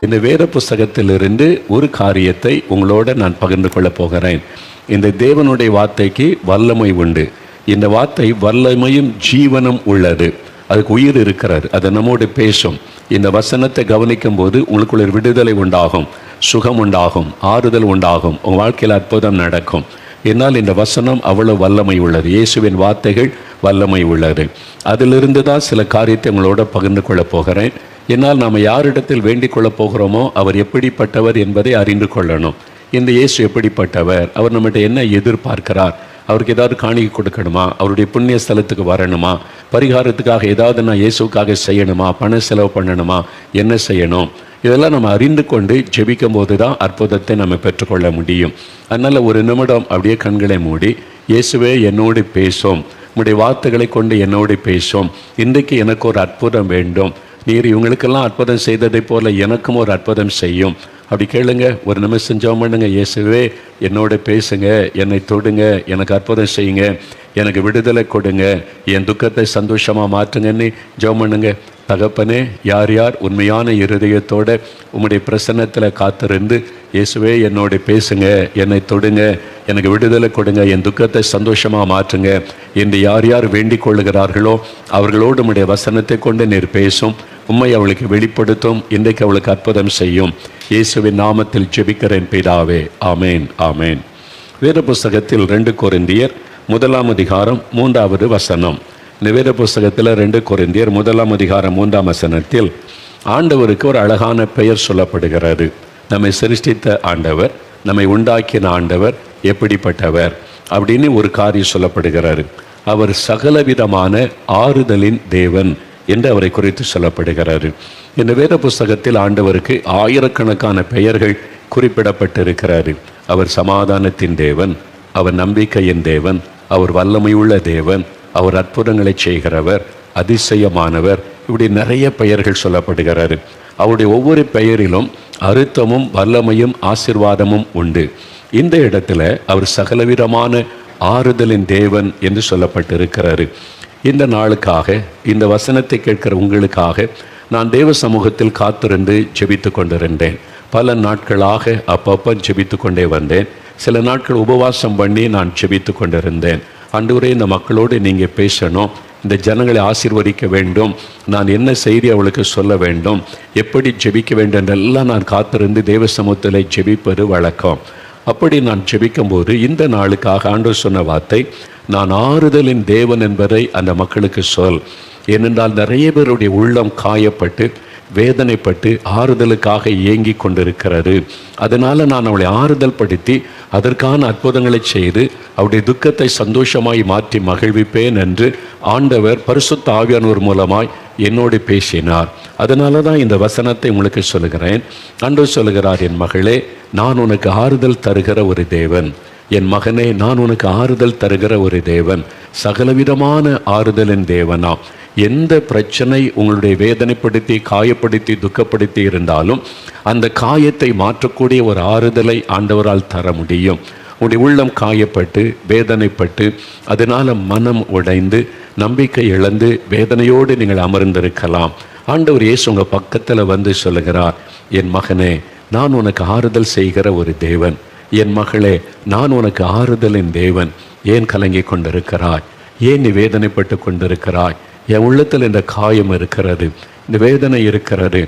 இந்த வேத புஸ்தகத்திலிருந்து ஒரு காரியத்தை உங்களோட நான் பகிர்ந்து கொள்ளப் போகிறேன். இந்த தேவனுடைய வார்த்தைக்கு வல்லமை உண்டு. இந்த வார்த்தை வல்லமையும் ஜீவனும் உள்ளது. அதுக்கு உயிர் இருக்கிறது. அது நம்மோடு பேசும். இந்த வசனத்தை கவனிக்கும் போது உங்களுக்குள்ள ஒரு விடுதலை உண்டாகும், சுகம் உண்டாகும், ஆறுதல் உண்டாகும், உங்கள் வாழ்க்கையில் அற்புதம் நடக்கும். என்னால் இந்த வசனம் அவ்வளவு வல்லமை உள்ளது. இயேசுவின் வார்த்தைகள் வல்லமை உள்ளது. அதிலிருந்து தான் சில காரியத்தை உங்களோட பகிர்ந்து கொள்ளப் போகிறேன். என்னால் நாம் யாரிடத்தில் வேண்டிக் கொள்ளப் போகிறோமோ அவர் எப்படிப்பட்டவர் என்பதை அறிந்து கொள்ளணும். இந்த இயேசு எப்படிப்பட்டவர், அவர் நம்மகிட்ட என்ன எதிர்பார்க்கிறார், அவருக்கு ஏதாவது காணிக்கை கொடுக்கணுமா, அவருடைய புண்ணிய ஸ்தலத்துக்கு வரணுமா, பரிகாரத்துக்காக ஏதாவது நான் இயேசுக்காக செய்யணுமா, பண செலவு பண்ணணுமா, என்ன செய்யணும், இதெல்லாம் நம்ம அறிந்து கொண்டு ஜெபிக்கும் போது தான் அற்புதத்தை நம்ம பெற்றுக்கொள்ள முடியும். அதனால் ஒரு நிமிடம் அப்படியே கண்களை மூடி, இயேசுவே என்னோடு பேசும், உம்முடைய வார்த்தைகளை கொண்டு என்னோடு பேசும், இன்றைக்கு எனக்கு ஒரு அற்புதம் வேண்டும், நீர் இவங்களுக்கெல்லாம் அற்புதம் செய்ததை போல எனக்கும் ஒரு அற்புதம் செய்யும். அப்படி கேளுங்க. ஒரு நிமிஷம் ஜெபம் பண்ணுங்க. இயேசுவே என்னோட பேசுங்க, என்னை தொடுங்க, எனக்கு அற்புதம் செய்யுங்க, எனக்கு விடுதலை கொடுங்க, என் துக்கத்தை சந்தோஷமாக மாற்றுங்கன்னு ஜெபம் பண்ணுங்க. தகப்பனே, யார் யார் உண்மையான இருதயத்தோடு உம்முடைய பிரசன்னத்தில் காத்திருந்து இயேசுவே என்னோட பேசுங்க, என்னை தொடுங்க, எனக்கு விடுதலை கொடுங்க, என் துக்கத்தை சந்தோஷமாக மாற்றுங்க என்று யார் யார் வேண்டிக் கொள்ளுகிறார்களோ அவர்களோடு உம்முடைய வசனத்தை கொண்டு நீர் பேசும், உம்மை அவளுக்கு வெளிப்படுத்தும், இன்றைக்கு அவளுக்கு அற்புதம் செய்யும். இயேசுவின் நாமத்தில் ஜெபிக்கிறேன் பிதாவே, ஆமேன், ஆமேன். வேத புஸ்தகத்தில் 2 கொரிந்தியர் 1 அதிகாரம் 3வது வசனம். இந்த வேத புஸ்தகத்தில் 2 கொரிந்தியர் 1 அதிகாரம் 3 வசனத்தில் ஆண்டவருக்கு ஒரு அழகான பெயர் சொல்லப்படுகிறது. நம்மை சிருஷ்டித்த ஆண்டவர், நம்மை உண்டாக்கின ஆண்டவர் எப்படிப்பட்டவர் அப்படின்னு ஒரு காரியம் சொல்லப்படுகிறாரு. அவர் சகலவிதமான ஆறுதலின் தேவன் என்று அவரை குறித்து சொல்லப்படுகிறாரு. இந்த வேத புஸ்தகத்தில் ஆண்டவருக்கு ஆயிரக்கணக்கான பெயர்கள் குறிப்பிடப்பட்டிருக்கிறாரு. அவர் சமாதானத்தின் தேவன், அவர் நம்பிக்கையின் தேவன், அவர் வல்லமையுள்ள தேவன், அவர் அற்புதங்களை செய்கிறவர், அதிசயமானவர், இப்படி நிறைய பெயர்கள் சொல்லப்படுகிறாரு. அவருடைய ஒவ்வொரு பெயரிலும் அர்த்தமும் வல்லமையும் ஆசீர்வாதமும் உண்டு. இந்த இடத்துல அவர் சகலவிதமான ஆறுதலின் தேவன் என்று சொல்லப்பட்டிருக்கிறாரு. இந்த நாளுக்காக, இந்த வசனத்தை கேட்கிற உங்களுக்காக நான் தேவ சமூகத்தில் காத்திருந்து ஜெபித்து கொண்டிருந்தேன். பல நாட்களாக அப்பப்போ ஜெபித்து கொண்டே வந்தேன். சில நாட்கள் உபவாசம் பண்ணி நான் ஜெபித்து கொண்டிருந்தேன். ஆண்டவரே, இந்த மக்களோடு நீங்கள் பேசணும், இந்த ஜனங்களை ஆசீர்வதிக்க வேண்டும், நான் என்ன செய்தி அவளுக்கு சொல்ல வேண்டும், எப்படி ஜெபிக்க வேண்டும் என்றெல்லாம் நான் காத்திருந்து தேவ சமூகத்தில் ஜெபிப்பது வழக்கம். அப்படி நான் ஜெபிக்கும்போது இந்த நாளுக்காக ஆண்டவர் சொன்ன வார்த்தை, நான் ஆறுதலின் தேவன் என்பதை அந்த மக்களுக்கு சொல். ஏனென்றால் நிறைய பேருடைய உள்ளம் காயப்பட்டு வேதனைப்பட்டு ஆறுதலுக்காக ஏங்கி கொண்டிருக்கிறது. அதனால் நான் அவளை ஆறுதல் படுத்தி அதற்கான அற்புதங்களை செய்து அவருடைய துக்கத்தை சந்தோஷமாய் மாற்றி மகிழ்விப்பேன் என்று ஆண்டவர் பரிசுத்த ஆவியானவர் மூலமாய் என்னோடு பேசினார். அதனால தான் இந்த வசனத்தை உங்களுக்கு சொல்லுகிறேன். ஆண்டவர் சொல்லுகிறார், என் மகளே, நான் உனக்கு ஆறுதல் தருகிற ஒரு தேவன், என் மகனே, நான் உனக்கு ஆறுதல் தருகிற ஒரு தேவன், சகலவிதமான ஆறுதலின் தேவனா. எந்த பிரச்சனை உங்களுடைய வேதனைப்படுத்தி காயப்படுத்தி துக்கப்படுத்தி இருந்தாலும் அந்த காயத்தை மாற்றக்கூடிய ஒரு ஆறுதலை ஆண்டவரால் தர முடியும். உங்களுடைய உள்ளம் காயப்பட்டு வேதனைப்பட்டு அதனால் மனம் உடைந்து நம்பிக்கை இழந்து வேதனையோடு நீங்கள் அமர்ந்திருக்கலாம். ஆண்டவர் இயேசு உங்கள் பக்கத்தில் வந்து சொல்லுகிறார், என் மகனே, நான் உனக்கு ஆறுதல் செய்கிற ஒரு தேவன், என் மகளே, நான் உனக்கு ஆறுதலின் தேவன். ஏன் கலங்கி கொண்டிருக்கிறாய்? ஏன் நீ வேதனைப்பட்டு கொண்டிருக்கிறாய்? என் உள்ளத்தில் இந்த காயம் இருக்கிறது, இந்த வேதனை இருக்கிறது,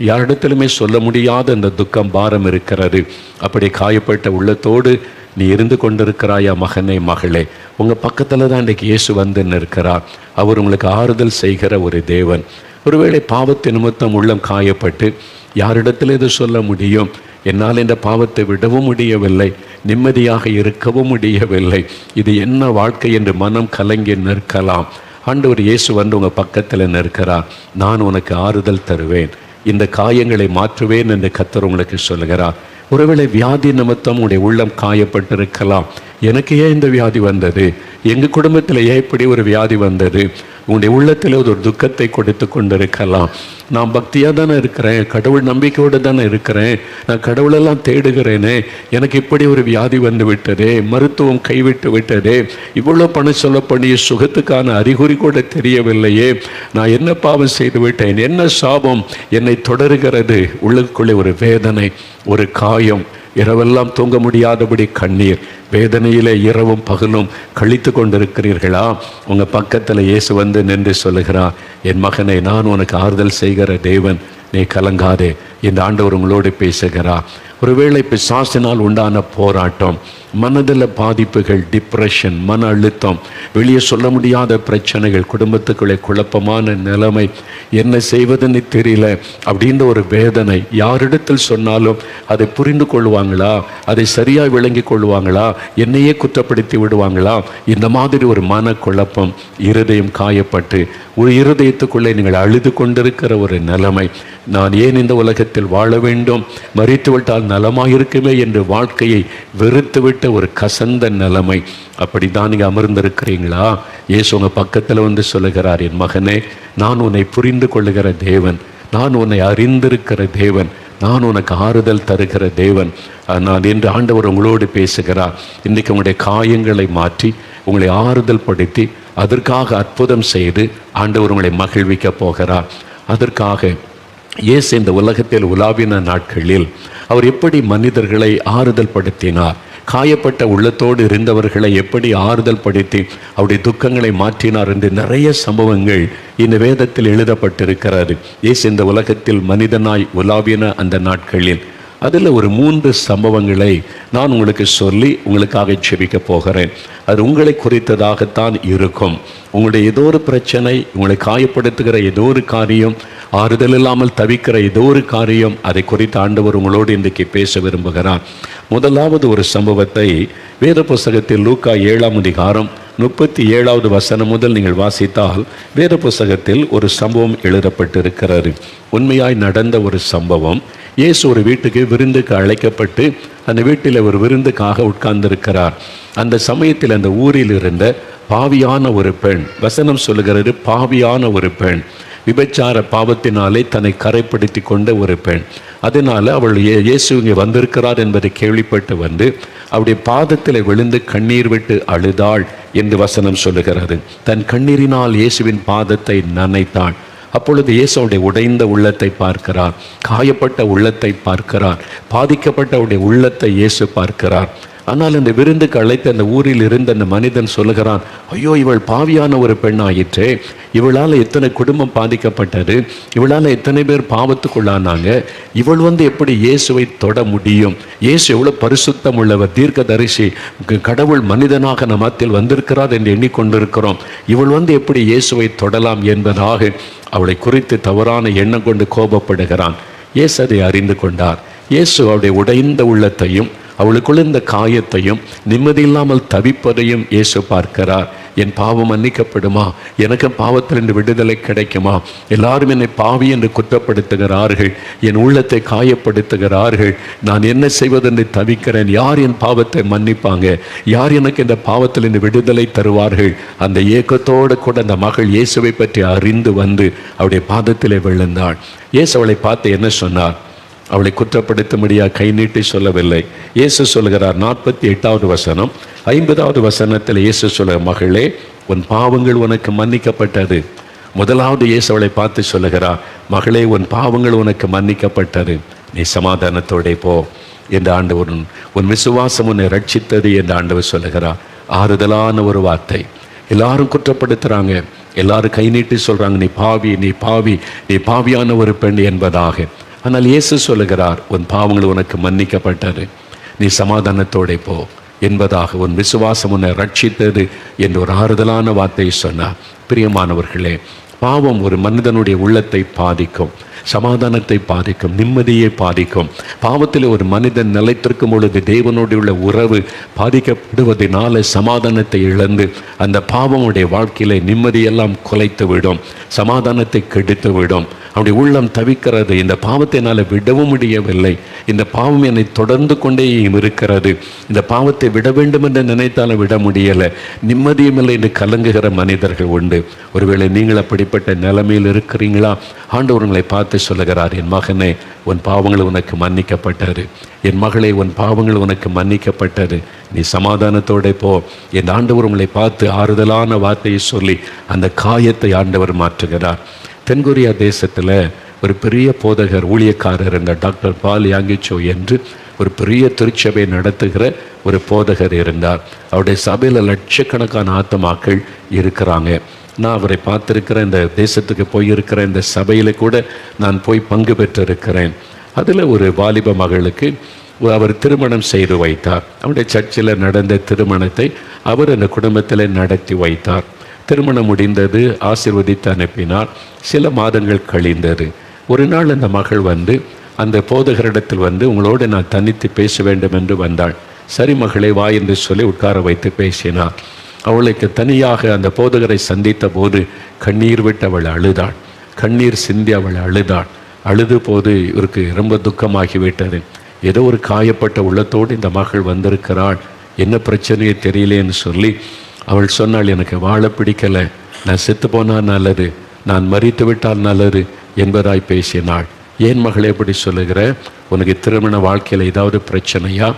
யாரிடத்திலுமே சொல்ல முடியாத இந்த துக்கம் பாரம் இருக்கிறது. அப்படி காயப்பட்ட உள்ளத்தோடு நீ இருந்து கொண்டிருக்கிறாயா மகனே, மகளே? உங்கள் பக்கத்தில் தான் இன்றைக்கு இயேசு வந்து இருக்கிறார். அவர் உங்களுக்கு ஆறுதல் செய்கிற ஒரு தேவன். ஒருவேளை பாவத்து நிமித்தம் உள்ளம் காயப்பட்டு யாரிடத்தில் இது சொல்ல முடியும்? என்னால் இந்த பாவத்தை விடவும் முடியவில்லை, நிம்மதியாக இருக்கவும் முடியவில்லை, இது என்ன வாழ்க்கை என்று மனம் கலங்கி நிற்கலாம். ஆண்டவர் இயேசு வந்து உங்கள் பக்கத்தில் நிற்கிறார். நான் உனக்கு ஆறுதல் தருவேன், இந்த காயங்களை மாற்றுவேன் என்று கர்த்தர் உங்களுக்கு சொல்லுகிறார். ஒருவேளை வியாதி நிமித்தம் உங்களுடைய உள்ளம் காயப்பட்டிருக்கலாம். எனக்கு ஏன் இந்த வியாதி வந்தது, எங்கள் குடும்பத்தில் ஏன் இப்படி ஒரு வியாதி வந்தது, உங்களுடைய உள்ளத்தில் ஒரு துக்கத்தை கொடுத்து கொண்டிருக்கலாம். நான் பக்தியாக தானே இருக்கிறேன், கடவுள் நம்பிக்கையோடு தானே இருக்கிறேன், நான் கடவுளெல்லாம் தேடுகிறேனே, எனக்கு இப்படி ஒரு வியாதி வந்து விட்டதே, மருத்துவம் கைவிட்டு விட்டதே, இவ்வளோ பணம் சொல்ல பண்ணிய சுகத்துக்கான அறிகுறி கூட தெரியவில்லையே, நான் என்ன பாவம் செய்து விட்டேன், என்ன சாபம் என்னை தொடருகிறது. உள்ளுக்குள்ளே ஒரு வேதனை, ஒரு காயம், இரவெல்லாம் தூங்க முடியாதபடி கண்ணீர், வேதனையிலே இரவும் பகலும் கழித்து கொண்டிருக்கிறீர்களா? உங்கள் பக்கத்தில் இயேசு வந்து நின்று சொல்லுகிறார், என் மகனை, நான் உனக்கு ஆறுதல் செய்கிற தேவன், நீ கலங்காதே. இந்த ஆண்டவர் உங்களோடு பேசுகிறார். ஒருவேளை பிசாசினால் உண்டான போராட்டம், மனதில் பாதிப்புகள், டிப்ரெஷன், மன அழுத்தம், வெளியே சொல்ல முடியாத பிரச்சனைகள், குடும்பத்துக்குள்ளே குழப்பமான நிலைமை, என்ன செய்வதுன்னு தெரியல அப்படின்ற ஒரு வேதனை, யாரிடத்தில் சொன்னாலும் அதை புரிந்து கொள்வாங்களா, அதை சரியாக விளங்கி கொள்வாங்களா, என்னையே குற்றப்படுத்தி விடுவாங்களா, இந்த மாதிரி ஒரு மனக்குழப்பம், இருதயம் காயப்பட்டு ஒரு இருதயத்துக்குள்ளே நீங்கள் அழுது கொண்டிருக்கிற ஒரு நிலைமை, நான் ஏன் இந்த உலகத்தில் வாழ வேண்டும், மரித்துவிட்டால் நலமாயிருக்குமே என்று வாழ்க்கையை வெறுத்துவிட்ட ஒரு கசந்த நிலைமை, அப்படி தான் நீங்கள் அமர்ந்திருக்கிறீங்களா? இயேசு உங்கள் பக்கத்தில் வந்து சொல்லுகிறார், என் மகனே, நான் உன்னை புரிந்து கொள்ளுகிற தேவன், நான் உன்னை அறிந்திருக்கிற தேவன், நான் உனக்கு ஆறுதல் தருகிற தேவன் நான் என்று ஆண்டவர் உங்களோடு பேசுகிறார். இன்றைக்கு உங்களுடைய காயங்களை மாற்றி உங்களை ஆறுதல் படுத்தி அதற்காக அற்புதம் செய்து ஆண்டவர் உங்களை மகிழ்விக்க போகிறார். அதற்காக இயேசு இந்த உலகத்தில் உலாவின நாட்களில் அவர் எப்படி மனிதர்களை ஆறுதல் படுத்தினார், காயப்பட்ட உள்ளத்தோடு இருந்தவர்களை எப்படி ஆறுதல் படுத்தி அவருடைய துக்கங்களை மாற்றினார் என்று நிறைய சம்பவங்கள் இந்த வேதத்தில் எழுதப்பட்டிருக்கிறது. இயேசு இந்த உலகத்தில் மனிதனாய் உலாவின அந்த நாட்களில் அதில் ஒரு 3 சம்பவங்களை நான் உங்களுக்கு சொல்லி உங்களுக்காக ஜெபிக்க போகிறேன். அது உங்களை குறித்ததாகத்தான் இருக்கும். உங்களுடைய ஏதோ ஒரு பிரச்சனை, உங்களை காயப்படுத்துகிற ஏதோ ஒரு காரியம், ஆறுதல் இல்லாமல் தவிக்கிற ஏதோ ஒரு காரியம், அதை குறித்து ஆண்டவர் உங்களோடு இன்றைக்கு பேச விரும்புகிறார். முதலாவது ஒரு சம்பவத்தை வேத புஸ்தகத்தில் லூக்கா 7ஆம் அதிகாரம் 37வது வசனம் முதல் நீங்கள் வாசித்தால் வேத புஸ்தகத்தில் ஒரு சம்பவம் எழுதப்பட்டிருக்கிறது. உண்மையாய் நடந்த ஒரு சம்பவம். இயேசு ஒரு வீட்டுக்கு விருந்துக்கு அழைக்கப்பட்டு அந்த வீட்டில் ஒரு விருந்துக்காக உட்கார்ந்திருக்கிறார். அந்த சமயத்தில் அந்த ஊரில் இருந்த பாவியான ஒரு பெண், வசனம் சொல்லுகிறது பாவியான ஒரு பெண், விபச்சார பாவத்தினாலே தன்னை கரைப்படுத்தி கொண்ட ஒரு பெண். அதனால் அவள் இயேசு இங்கே வந்திருக்கிறார் என்பதை கேள்விப்பட்டு வந்து அவருடைய பாதத்தில் விழுந்து கண்ணீர் விட்டு அழுதாள் என்று வசனம் சொல்லுகிறது. தன் கண்ணீரினால் இயேசுவின் பாதத்தை நனைத்தாள். அப்பொழுது இயேசுடைய உடைந்த உள்ளத்தை பார்க்கிறார், காயப்பட்ட உள்ளத்தை பார்க்கிறார், பாதிக்கப்பட்ட அவருடைய உள்ளத்தை இயேசு பார்க்கிறார். ஆனால் அந்த விருந்துக்கு அழைத்த அந்த ஊரில் இருந்த அந்த மனிதன் சொல்லுகிறான், ஐயோ, இவள் பாவியான ஒரு பெண் ஆயிற்றே, இவளால் எத்தனை குடும்பம் பாதிக்கப்பட்டது, இவளால் எத்தனை பேர் பாவத்துக்குள்ளானாங்க, இவள் எப்படி இயேசுவை தொட முடியும்? இயேசு எவ்வளோ பரிசுத்தம் உள்ளவர், தீர்க்கதரிசி, கடவுள் மனிதனாக நம் மத்தியில் வந்திருக்கிறார் என்று எண்ணிக்கொண்டிருக்கிறோம், இவள் எப்படி இயேசுவை தொடலாம் என்பதாக அவளை குறித்து தவறான எண்ணம் கொண்டு கோபப்படுகிறான். இயேசு அதை அறிந்து கொண்டார். இயேசு அவருடைய உடைந்த உள்ளத்தையும் அவளுக்குள்ள இந்த காயத்தையும் நிம்மதியில்லாமல் தவிப்பதையும் இயேசு பார்க்கிறார். என் பாவம் மன்னிக்கப்படுமா? எனக்கு பாவத்திலிருந்து விடுதலை கிடைக்குமா? எல்லாரும் என்னை பாவி என்று குற்றப்படுத்துகிறார்கள், என் உள்ளத்தை காயப்படுத்துகிறார்கள், நான் என்ன செய்வதென்று தவிக்கிறேன், யார் என் பாவத்தை மன்னிப்பாங்க, யார் எனக்கு இந்த பாவத்திலிருந்து விடுதலை தருவார்கள்? அந்த ஏக்கத்தோடு கூட அந்த மகள் இயேசுவை பற்றி அறிந்து வந்து அவருடைய பாதத்திலே விழுந்தாள். இயேசு அவளை பார்த்து என்ன சொன்னார்? அவளை குற்றப்படுத்தும்படியாக கை நீட்டி சொல்லவில்லை. இயேசு சொல்கிறார், 48வது வசனம் 50வது வசனத்தில் இயேசு சொல்ல, மகளே, உன் பாவங்கள் உனக்கு மன்னிக்கப்பட்டது. முதலாவது இயேசு அவளை பார்த்து சொல்லுகிறார், மகளே, உன் பாவங்கள் உனக்கு மன்னிக்கப்பட்டது, நீ சமாதானத்தோടെ போ என்று ஆண்டவர், உன் விசுவாசம் உன்னை ரட்சித்தது என்று ஆண்டவர் சொல்லுகிறார். ஆறுதலான ஒரு வார்த்தை. எல்லாரும் குற்றப்படுத்துகிறாங்க, எல்லாரும் கை நீட்டி சொல்கிறாங்க, நீ பாவி, நீ பாவி, நீ பாவியான ஒரு பெண் என்பதாக. ஆனால் இயேசு சொல்லுகிறார், உன் பாவங்கள் உனக்கு மன்னிக்கப்பட்டது, நீ சமாதானத்தோടെ போ என்பதாக, உன் விசுவாசம் உன்னை ரட்சித்தது என்று ஒரு ஆறுதலான வார்த்தையை சொன்னார். பிரியமானவர்களே, பாவம் ஒரு மனிதனுடைய உள்ளத்தை பாதிக்கும். சமாதானத்தை பாதிக்கும், நிம்மதியை பாதிக்கும். பாவத்தில் ஒரு மனிதன் நிலைத்திருக்கும் பொழுது தேவனோடு உள்ள உறவு பாதிக்கப்படுவதனால சமாதானத்தை இழந்து அந்த பாவமுடைய வாழ்க்கையில நிம்மதியெல்லாம் குலைத்து விடும், சமாதானத்தை கெடுத்து விடும். அவனுடைய உள்ளம் தவிக்கிறது. இந்த பாவத்தை என்னால் விடவும் முடியவில்லை, இந்த பாவம் என்னை தொடர்ந்து கொண்டே இருக்கிறது, இந்த பாவத்தை விட வேண்டும் என்று நினைத்தாலும் விட முடியலை, நிம்மதியும் இல்லை என்று கலங்குகிற மனிதர்கள் உண்டு. ஒருவேளை நீங்கள் அப்படிப்பட்ட நிலைமையில் இருக்கிறீங்களா? ஆண்டவர் உங்களை பார்த்து சொல்லுகிறார், என் மகனே, உன் பாவங்கள் உனக்கு மன்னிக்கப்பட்டது, என் மகளே, உன் பாவங்கள் உனக்கு மன்னிக்கப்பட்டது, நீ சமாதானத்தோட போ. என் ஆண்டவர் உங்களை பார்த்து ஆறுதலான வார்த்தையை சொல்லி அந்த காயத்தை ஆண்டவர் மாற்றுகிறார். தென்கொரியா தேசத்தில் ஒரு பெரிய போதகர் ஊழியக்காரர் இருந்தார். டாக்டர் பால் யாங்கிச்சோ என்று ஒரு பெரிய திருச்சபை நடத்துகிற ஒரு போதகர் இருந்தார். அவருடைய சபையில் லட்சக்கணக்கான ஆத்மாக்கள் இருக்கிறாங்க. நான் அவரை பார்த்துருக்கிறேன், இந்த தேசத்துக்கு போயிருக்கிற இந்த சபையில் கூட நான் போய் பங்கு பெற்றிருக்கிறேன். அதில் ஒரு வாலிப மகளுக்கு அவர் திருமணம் செய்து வைத்தார். அவருடைய சர்ச்சில் நடந்த திருமணத்தை அவர் அந்த குடும்பத்தில் நடத்தி வைத்தார். திருமணம் முடிந்தது, ஆசீர்வதித்து அனுப்பினார். சில மாதங்கள் கழிந்தது. ஒரு நாள் அந்த மகள் வந்து அந்த போதகரிடத்தில் வந்து, உங்களோடு நான் தனித்து பேச வேண்டும் என்று வந்தாள். சரி மகளே, வா என்று சொல்லி உட்கார வைத்து பேசினார். அவளுக்கு தனியாக அந்த போதகரை சந்தித்த போது கண்ணீர் விட்டு அவள் அழுதாள், கண்ணீர் சிந்தி அவள் அழுதாள். அழுது போது இவருக்கு ரொம்ப துக்கமாகிவிட்டது. ஏதோ ஒரு காயப்பட்ட உள்ளத்தோடு இந்த மகள் வந்திருக்கிறாள், என்ன பிரச்சனையே தெரியலேன்னு சொல்லி அவள் சொன்னாள், எனக்கு வாழ பிடிக்கலை, நான் செத்து போனால் நல்லது, நான் மரித்து விட்டால் நல்லது என்பதாய் பேசினாள். ஏன் மகளே எப்படி சொல்லுகிற? உனக்கு திருமண வாழ்க்கையில் ஏதாவது பிரச்சனையா?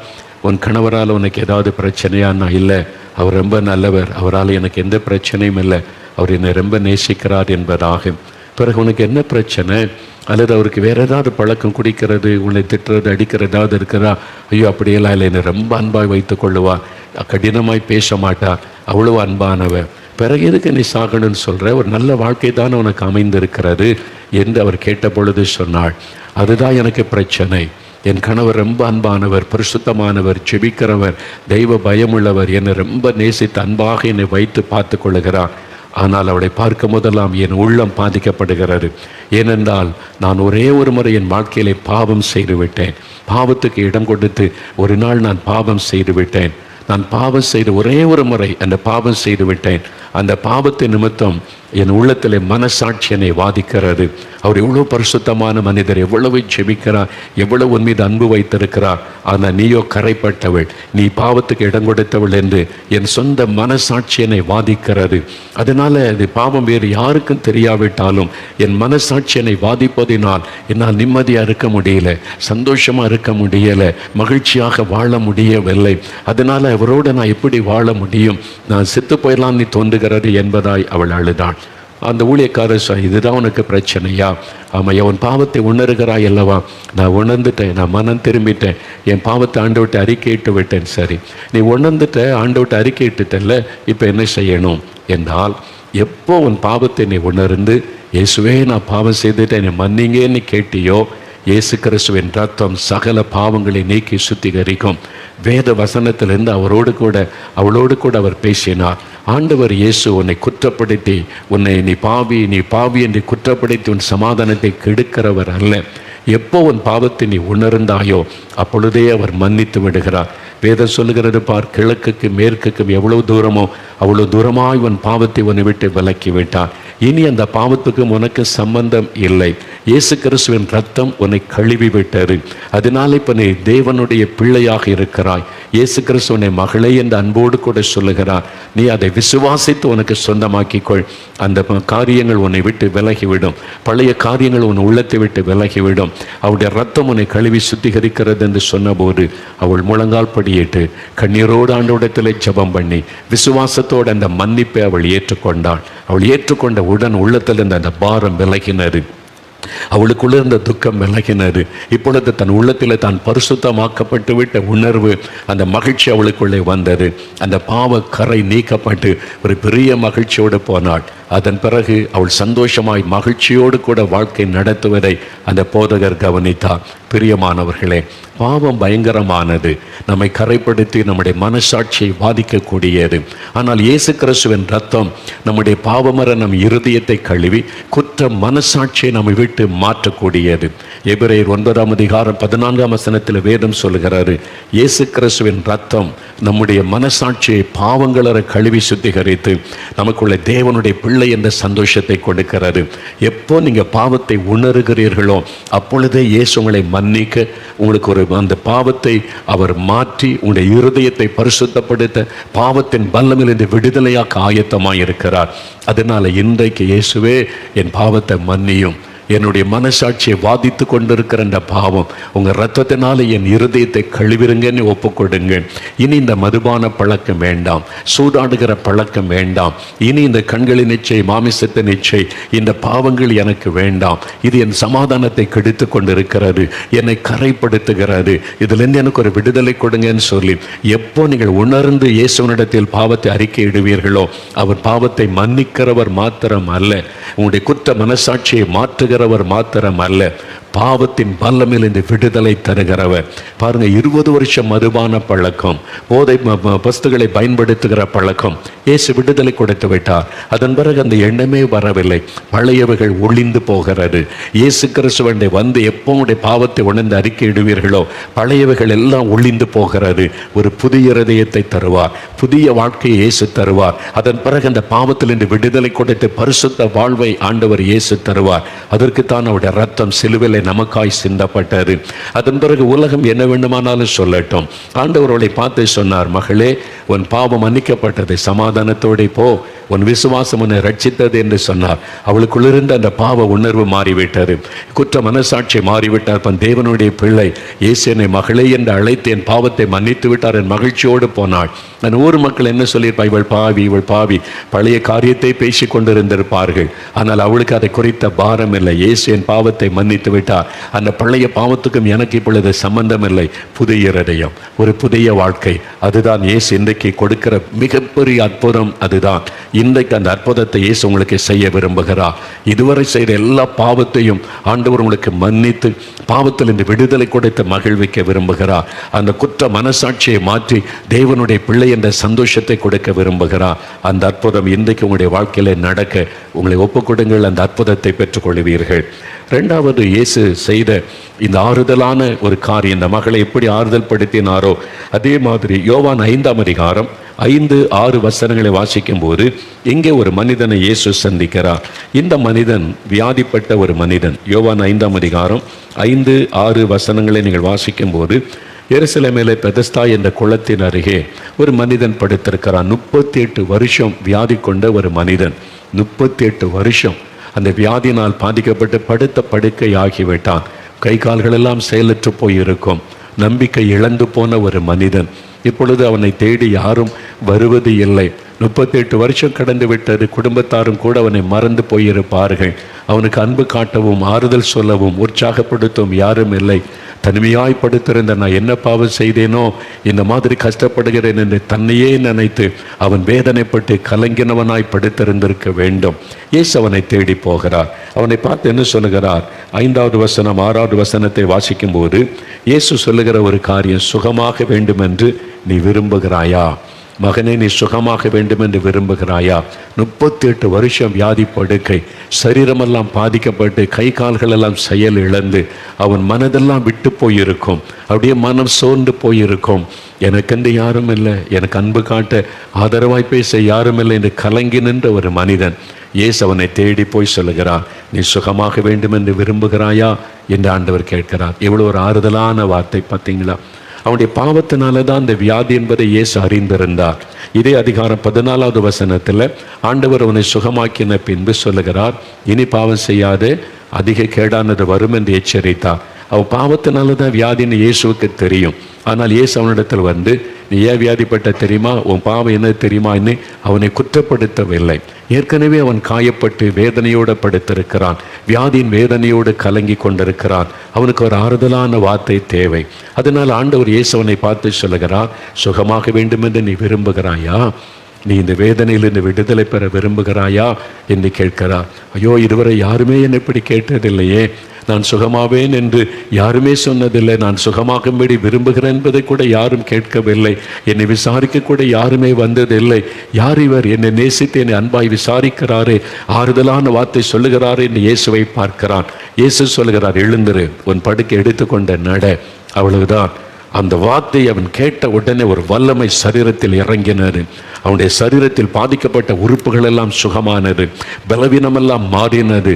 உன் கணவரால் உனக்கு ஏதாவது பிரச்சனையா? நான் இல்லை, அவர் ரொம்ப நல்லவர், அவரால் எனக்கு எந்த பிரச்சனையும் இல்லை, அவர் என்னை ரொம்ப நேசிக்கிறார் என்பதாக. பிறகு உனக்கு என்ன பிரச்சனை? அல்லது அவருக்கு வேறு ஏதாவது பழக்கம், குடிக்கிறது, உன்னை திட்டுறது, அடிக்கிறது ஏதாவது இருக்கிறா? ஐயோ அப்படியெல்லாம் இல்லை, என்னை ரொம்ப அன்பாய் வைத்து கொள்ளுவா, கடினமாய் பேச மாட்டா, அவ்வளோ அன்பானவர். பிறகு எதுக்கு நீ சாகணும்னு சொல்கிற? ஒரு நல்ல வாழ்க்கை தானே உனக்கு அமைந்திருக்கிறது என்று அவர் கேட்ட பொழுது சொன்னாள், அதுதான் எனக்கு பிரச்சனை. என் கணவர் ரொம்ப அன்பானவர், பரிசுத்தமானவர், செபிக்கிறவர், தெய்வ பயமுள்ளவர், என்னை ரொம்ப நேசித்து அன்பாக என்னை வைத்து பார்த்து கொள்ளுகிறார். ஆனால் அவளை பார்க்கும் போதெல்லாம் என் உள்ளம் பாதிக்கப்படுகிறது. ஏனென்றால் நான் ஒரே ஒரு முறை என் வாழ்க்கையிலே பாவம் செய்துவிட்டேன். பாவத்துக்கு இடம் கொடுத்து ஒரு நாள் நான் பாவம் செய்துவிட்டேன். நான் பாவம் செய்து ஒரே ஒரு முறை அந்த பாவம் செய்துவிட்டேன். அந்த பாவத்தின் நிமித்தம் என் உள்ளத்தில் மனசாட்சி என்னை வாதிக்கிறது. அவர் எவ்வளோ பரிசுத்தமான மனிதர், எவ்வளவு ஜெபிக்கிறார், எவ்வளவு உன் மீது அன்பு வைத்திருக்கிறார், ஆனால் நீயோ கரைப்பட்டவள், நீ பாவத்துக்கு இடம் கொடுத்தவள் என்று என் சொந்த மனசாட்சி என்னை வாதிக்கிறது. அதனால் அது பாவம் வேறு யாருக்கும் தெரியாவிட்டாலும் என் மனசாட்சி என்னை வாதிப்பதினால் என்னால் நிம்மதியாக இருக்க முடியல, சந்தோஷமாக இருக்க முடியலை, மகிழ்ச்சியாக வாழ முடியவில்லை. அதனால் அவரோடு நான் எப்படி வாழ முடியும்? நான் செத்து போயிடலாம் நீ தோன்றுகிறது என்பதாய் அவள் அழுதாள். அந்த ஊழியக்காரர் சொல், இதுதான் உனக்கு பிரச்சனையா? ஆமாம், உன் பாவத்தை உணர்கிறாய் அல்லவா? நான் உணர்ந்துட்டேன், நான் மனம் திரும்பிட்டேன், என் பாவத்தை ஆண்டவர்கிட்ட அறிக்கையிட்டு விட்டேன். சரி, நீ உணர்ந்துட்ட, ஆண்டவர்கிட்ட அறிக்கையிட்டுட்டல்ல, இப்போ என்ன செய்யணும் என்றால், எப்போ உன் பாவத்தை நீ உணர்ந்து இயேசுவே நான் பாவம் செய்துட்டேன் என்னை மன்னிங்கன்னு கேட்டியோ, இயேசு கிறிஸ்துவின் ரத்தம் சகல பாவங்களை நீக்கி சுத்திகரிக்கும். வேத வசனத்திலிருந்து அவளோடு கூட அவர் பேசினார். ஆண்டவர் இயேசு உன்னை குற்றப்படுத்தி, உன்னை நீ பாவி என்று குற்றப்படுத்தி உன் சமாதானத்தை கெடுக்கிறவர் அல்ல. எப்போ உன் பாவத்தை நீ உணர்ந்தாயோ அப்பொழுதே அவர் மன்னித்து விடுகிறார். வேதம் சொல்லுகிறது பார், கிழக்குக்கு மேற்குக்கும் எவ்வளவு தூரமோ அவ்வளோ தூரமாய் உன் பாவத்தை உன்னை விட்டு விலக்கி விட்டார். இனி அந்த பாவத்துக்கும் உனக்கு சம்பந்தம் இல்லை. இயேசு கிறிஸ்துவின் ரத்தம் உன்னை கழுவி விட்டது. அதனால இப்போ நீ தேவனுடைய பிள்ளையாக இருக்கிறாய். இயேசு கிறிஸ்து உன்னை மகளே என்று அன்போடு கூட சொல்லுகிறார். நீ அதை விசுவாசித்து உனக்கு சொந்தமாக்கிக்கொள். அந்த காரியங்கள் உன்னை விட்டு விலகிவிடும், பழைய காரியங்கள் உன் உள்ளத்தை விட்டு விலகிவிடும். அவருடைய ரத்தம் உன்னை கழுவி சுத்திகரிக்கிறது என்று சொன்னபோது அவள் முழங்கால் படியிட்டு கண்ணீரோடு ஆண்டவரிடத்திலே ஜெபம் பண்ணி விசுவாசத்தோடு அந்த மன்னிப்பை அவள் ஏற்றுக்கொண்டாள். அவள் ஏற்றுக்கொண்ட உடன் உள்ளத்தில் இருந்த அந்த பாரம் விலகினது, அவளுக்குள்ள இருந்த துக்கம் விலகினது. இப்பொழுது தன் உள்ளத்தில் தான் பரிசுத்தமாக்கப்பட்டு விட்ட உணர்வு, அந்த மகிழ்ச்சி அவளுக்குள்ளே வந்தது. அந்த பாவ கரை நீக்கப்பட்டு ஒரு பெரிய மகிழ்ச்சியோடு போனாள். அதன் பிறகு அவள் சந்தோஷமாய் மகிழ்ச்சியோடு கூட வாழ்க்கை நடத்துவதை அந்த போதகர் கவனித்தார். பிரியமானவர்களே, பாவம் பயங்கரமானது, நம்மை கரைப்படுத்தி நம்முடைய மனசாட்சியை பாதிக்கக்கூடியது. ஆனால் இயேசு கிறிஸ்துவின் ரத்தம் நம்முடைய பாவமர நம் இருதயத்தை கழுவி குற்றமற்ற மனசாட்சியை நம்மை விட்டு மாற்றக்கூடியது. எபிரேயர் 9:14 வேதம் சொல்லுகிறாரு, இயேசு கிறிஸ்துவின் ரத்தம் நம்முடைய மனசாட்சியை பாவங்களற கழுவி சுத்திகரித்து நமக்குள்ள தேவனுடைய பிள்ளை என்ற சந்தோஷத்தை கொடுக்கிறது. எப்போ நீங்க பாவத்தை உணர்கிறீர்களோ அப்பொழுதே இயேசு உங்களை மன்னிக்க, உங்களுக்கு அந்த பாவத்தை அவர் மாற்றி உங்களுடைய இருதயத்தை பரிசுத்தப்படுத்த, பாவத்தின் வல்லமையிலிருந்து விடுதலையாக்க ஆயத்தமாய் இருக்கிறார். அதனால இன்றைக்கு இயேசுவே என் பாவத்தை மன்னியும், என்னுடைய மனசாட்சியை வாதித்து கொண்டிருக்கிற இந்த பாவம் உங்கள் ரத்தத்தினால என் இருதயத்தை கழுவிருங்கன்னு ஒப்புக்கொடுங்க. இனி இந்த மதுபான பழக்கம் வேண்டாம், சூதாடுகிற பழக்கம் வேண்டாம், இனி இந்த கண்களின் இச்சை, மாமிசத்தின் இச்சை, இந்த பாவங்கள் எனக்கு வேண்டாம். இது என் சமாதானத்தை கெடுத்து கொண்டிருக்கிறது, என்னை கரைப்படுத்துகிறது, இதிலிருந்து எனக்கு ஒரு விடுதலை கொடுங்கன்னு சொல்லி எப்போ நீங்கள் உணர்ந்து இயேசுவனிடத்தில் பாவத்தை அறிக்கையிடுவீர்களோ, அவர் பாவத்தை மன்னிக்கிறவர் மாத்திரம் அல்ல, உங்களுடைய குற்ற மனசாட்சியை மாற்றுகிறவர் மாத்திரம் அல்ல, பாவத்தின் வல்லமையில் இந்த விடுதலை தருகிறவர். பாருங்க, 20 வருஷம் மதுபான பழக்கம், போதை வஸ்துகளை பயன்படுத்துகிற பழக்கம், இயேசு விடுதலை கொடுத்து விட்டார். அதன் பிறகு அந்த எண்ணமே வரவில்லை, பழையவைகள் ஒளிந்து போகிறது. இயேசு கிறிஸ்துவண்டை வந்து எப்போ உடைய பாவத்தை உணர்ந்து அறிக்கையிடுவீர்களோ பழையவைகள் எல்லாம் ஒளிந்து போகிறது. ஒரு புதிய இருதயத்தை தருவார், புதிய வாழ்க்கையை இயேசு தருவார். அதன் பிறகு அந்த பாவத்தில் இருந்து விடுதலை கொடுத்து பரிசுத்த வாழ்வை ஆண்டவர் இயேசு தருவார். அதற்குத்தான் அவருடைய ரத்தம் சிலுவையில் நமக்காய் சிந்தப்பட்டது. அதன் பிறகு உலகம் என்ன வேண்டுமானாலும் சொல்லட்டும், ஆண்டவர்களை பார்த்து சொன்னார், மகளே உன் பாவம் மன்னிக்கப்பட்டது, சமாதானத்தோட போ, உன் விசுவாசம் உன்னை ரட்சித்தது என்று சொன்னார். அவளுக்குள்ளிருந்த அந்த பாவ உணர்வு மாறிவிட்டது, குற்ற மனசாட்சி மாறிவிட்டார். தன் தேவனுடைய பிள்ளை இயேசு என்னை மகளே என்று அழைத்து என் பாவத்தை மன்னித்து விட்டார் என் மகிழ்ச்சியோடு போனாள். அந்த ஊர் மக்கள் என்ன சொல்லியிருப்பா, இவள் பாவி, இவள் பாவி, பழைய காரியத்தை பேசி கொண்டிருந்திருப்பார்கள். ஆனால் அவளுக்கு அதை குறித்த பாரம் இல்லை. இயேசு என் பாவத்தை மன்னித்து விட்டார், அந்த பழைய பாவத்துக்கும் எனக்கு இப்பொழுது சம்பந்தம் இல்லை. புதிய இருதயம், ஒரு புதிய வாழ்க்கை, அதுதான் இயேசு இன்றைக்கு கொடுக்கிற மிகப்பெரிய அற்புதம். அதுதான் இன்றைக்கு அந்த அற்புதத்தை இயேசு உங்களுக்கு செய்ய விரும்புகிறார். இதுவரை செய்த எல்லா பாவத்தையும் ஆண்டவர் உங்களுக்கு மன்னித்து பாவத்தில் இந்த விடுதலை கொடுத்து மகிழ்விக்க விரும்புகிறார். அந்த குற்ற மனசாட்சியை மாற்றி தேவனுடைய பிள்ளை என்ற சந்தோஷத்தை கொடுக்க விரும்புகிறார். அந்த அற்புதம் இன்றைக்கு உங்களுடைய வாழ்க்கையில நடக்க உங்களை ஒப்புக்கொடுங்கள், அந்த அற்புதத்தை பெற்றுக்கொள்வீர்கள். ரெண்டாவது, இயேசு செய்த இந்த ஆறுதலான ஒரு காரியம், இந்த மகளை எப்படி ஆறுதல் படுத்தினாரோ அதே மாதிரி யோவான் 5:6 வாசிக்கும் போது இங்கே ஒரு மனிதனை இயேசு சந்திக்கிறார். இந்த மனிதன் வியாதிப்பட்ட ஒரு மனிதன். யோவான் 5:5 நீங்கள் வாசிக்கும் போது, எருசலேமிலே பெதஸ்தா என்ற குளத்தின் அருகே ஒரு மனிதன் படுத்திருக்கிறான். 38 வருஷம் வியாதி கொண்ட ஒரு மனிதன். 38 வருஷம் அந்த வியாதியினால் பாதிக்கப்பட்டு படுத்த படுக்கை ஆகிவிட்டான். கை கால்களெல்லாம் செயலற்று போயிருக்கும். நம்பிக்கை இழந்து போன ஒரு மனிதன். இப்பொழுது அவனை தேடி யாரும் வருவது இல்லை. 38 வருஷம் கடந்து விட்டது. குடும்பத்தாரும் கூட அவனை மறந்து போயிருப்பார்கள். அவனுக்கு அன்பு காட்டவும் ஆறுதல் சொல்லவும் உற்சாகப்படுத்தவும் யாரும் இல்லை. தனிமையாய் படுத்திருந்த நான் என்ன பாவம் செய்தேனோ, இந்த மாதிரி கஷ்டப்படுகிறேன் என்று தன்னையே நினைத்து அவன் வேதனைப்பட்டு கலங்கினவனாய் படுத்திருந்திருக்க வேண்டும். இயேசு அவனை தேடி போகிறார். அவனை பார்த்து என்ன சொல்லுகிறார்? 5வது வசனம் 6வது வசனத்தை வாசிக்கும் போது இயேசு சொல்லுகிற ஒரு காரியம், சுகமாக வேண்டும் என்று நீ விரும்புகிறாயா? மகனே, நீ சுகமாக வேண்டும் என்று விரும்புகிறாயா? 38 வருஷம் வியாதி படுக்கை, சரீரமெல்லாம் பாதிக்கப்பட்டு கை கால்கள் எல்லாம் செயல் இழந்து அவன் மனதெல்லாம் விட்டு போயிருக்கும். அப்படியே மனம் சோர்ந்து போயிருக்கும். எனக்கென்று யாரும் இல்லை, எனக்கு அன்பு காட்ட ஆதரவாய் பேச யாரும் இல்லை என்று கலங்கி நின்ற ஒரு மனிதன். இயேசு அவனை தேடி போய் சொல்லுகிறார், நீ சுகமாக வேண்டும் என்று விரும்புகிறாயா என்று ஆண்டவர் கேட்கிறார். எவ்வளோ ஒரு ஆறுதலான வார்த்தை பார்த்தீங்களா? அவனுடைய பாவத்தினால தான் அந்த வியாதி என்பதை இயேசு அறிந்திருந்தார். இதே அதிகாரம் 14வது வசனத்தில் ஆண்டவர் அவனை சுகமாக்கின பின்பு சொல்லுகிறார், இனி பாவம் செய்யாதே, அதிக கேடானது வரும் என்று எச்சரித்தார். அவன் பாவத்தினால தான் வியாதின்னு இயேசுவுக்கு தெரியும். ஆனால் இயேசு அவனிடத்தில் வந்து, நீ ஏன் வியாதிப்பட்ட தெரியுமா, உன் பாவம் என்ன தெரியுமான்னு அவனை குற்றப்படுத்தவில்லை. ஏற்கனவே அவன் காயப்பட்டு வேதனையோடு படுத்திருக்கிறான். வியாதியின் வேதனையோடு கலங்கி கொண்டிருக்கிறான். அவனுக்கு ஒரு ஆறுதலான வார்த்தை தேவை. அதனால் ஆண்டவர் இயேசு அவனை பார்த்து சொல்லுகிறார், சுகமாக வேண்டும் என்று நீ விரும்புகிறாயா? நீ இந்த வேதனையிலிருந்து விடுதலை பெற விரும்புகிறாயா என்று கேட்கிறார். ஐயோ, இதுவரை யாருமே என்னை இப்படி கேட்டதில்லையே. நான் சுகமாவேன் என்று யாருமே சொன்னதில்லை. நான் சுகமாகும்படி விரும்புகிறேன் என்பதை கூட யாரும் கேட்கவில்லை. என்னை விசாரிக்க கூட யாருமே வந்ததில்லை. யார் இவர்? என்னை நேசித்து என்னை அன்பாய் விசாரிக்கிறாரே, ஆறுதலான வார்த்தை சொல்லுகிறாரே என்று இயேசுவை பார்க்கிறான். இயேசு சொல்லுகிறார், எழுந்திரு, உன் படுக்கை எடுத்துக்கொண்ட நட. அவ்வளவுதான். அந்த வார்த்தை அவன் கேட்ட உடனே ஒரு வல்லமை சரீரத்தில் இறங்கினது. அவனுடைய சரீரத்தில் பாதிக்கப்பட்ட உறுப்புகள் எல்லாம் சுகமானது, பலவீனமெல்லாம் மாறினது.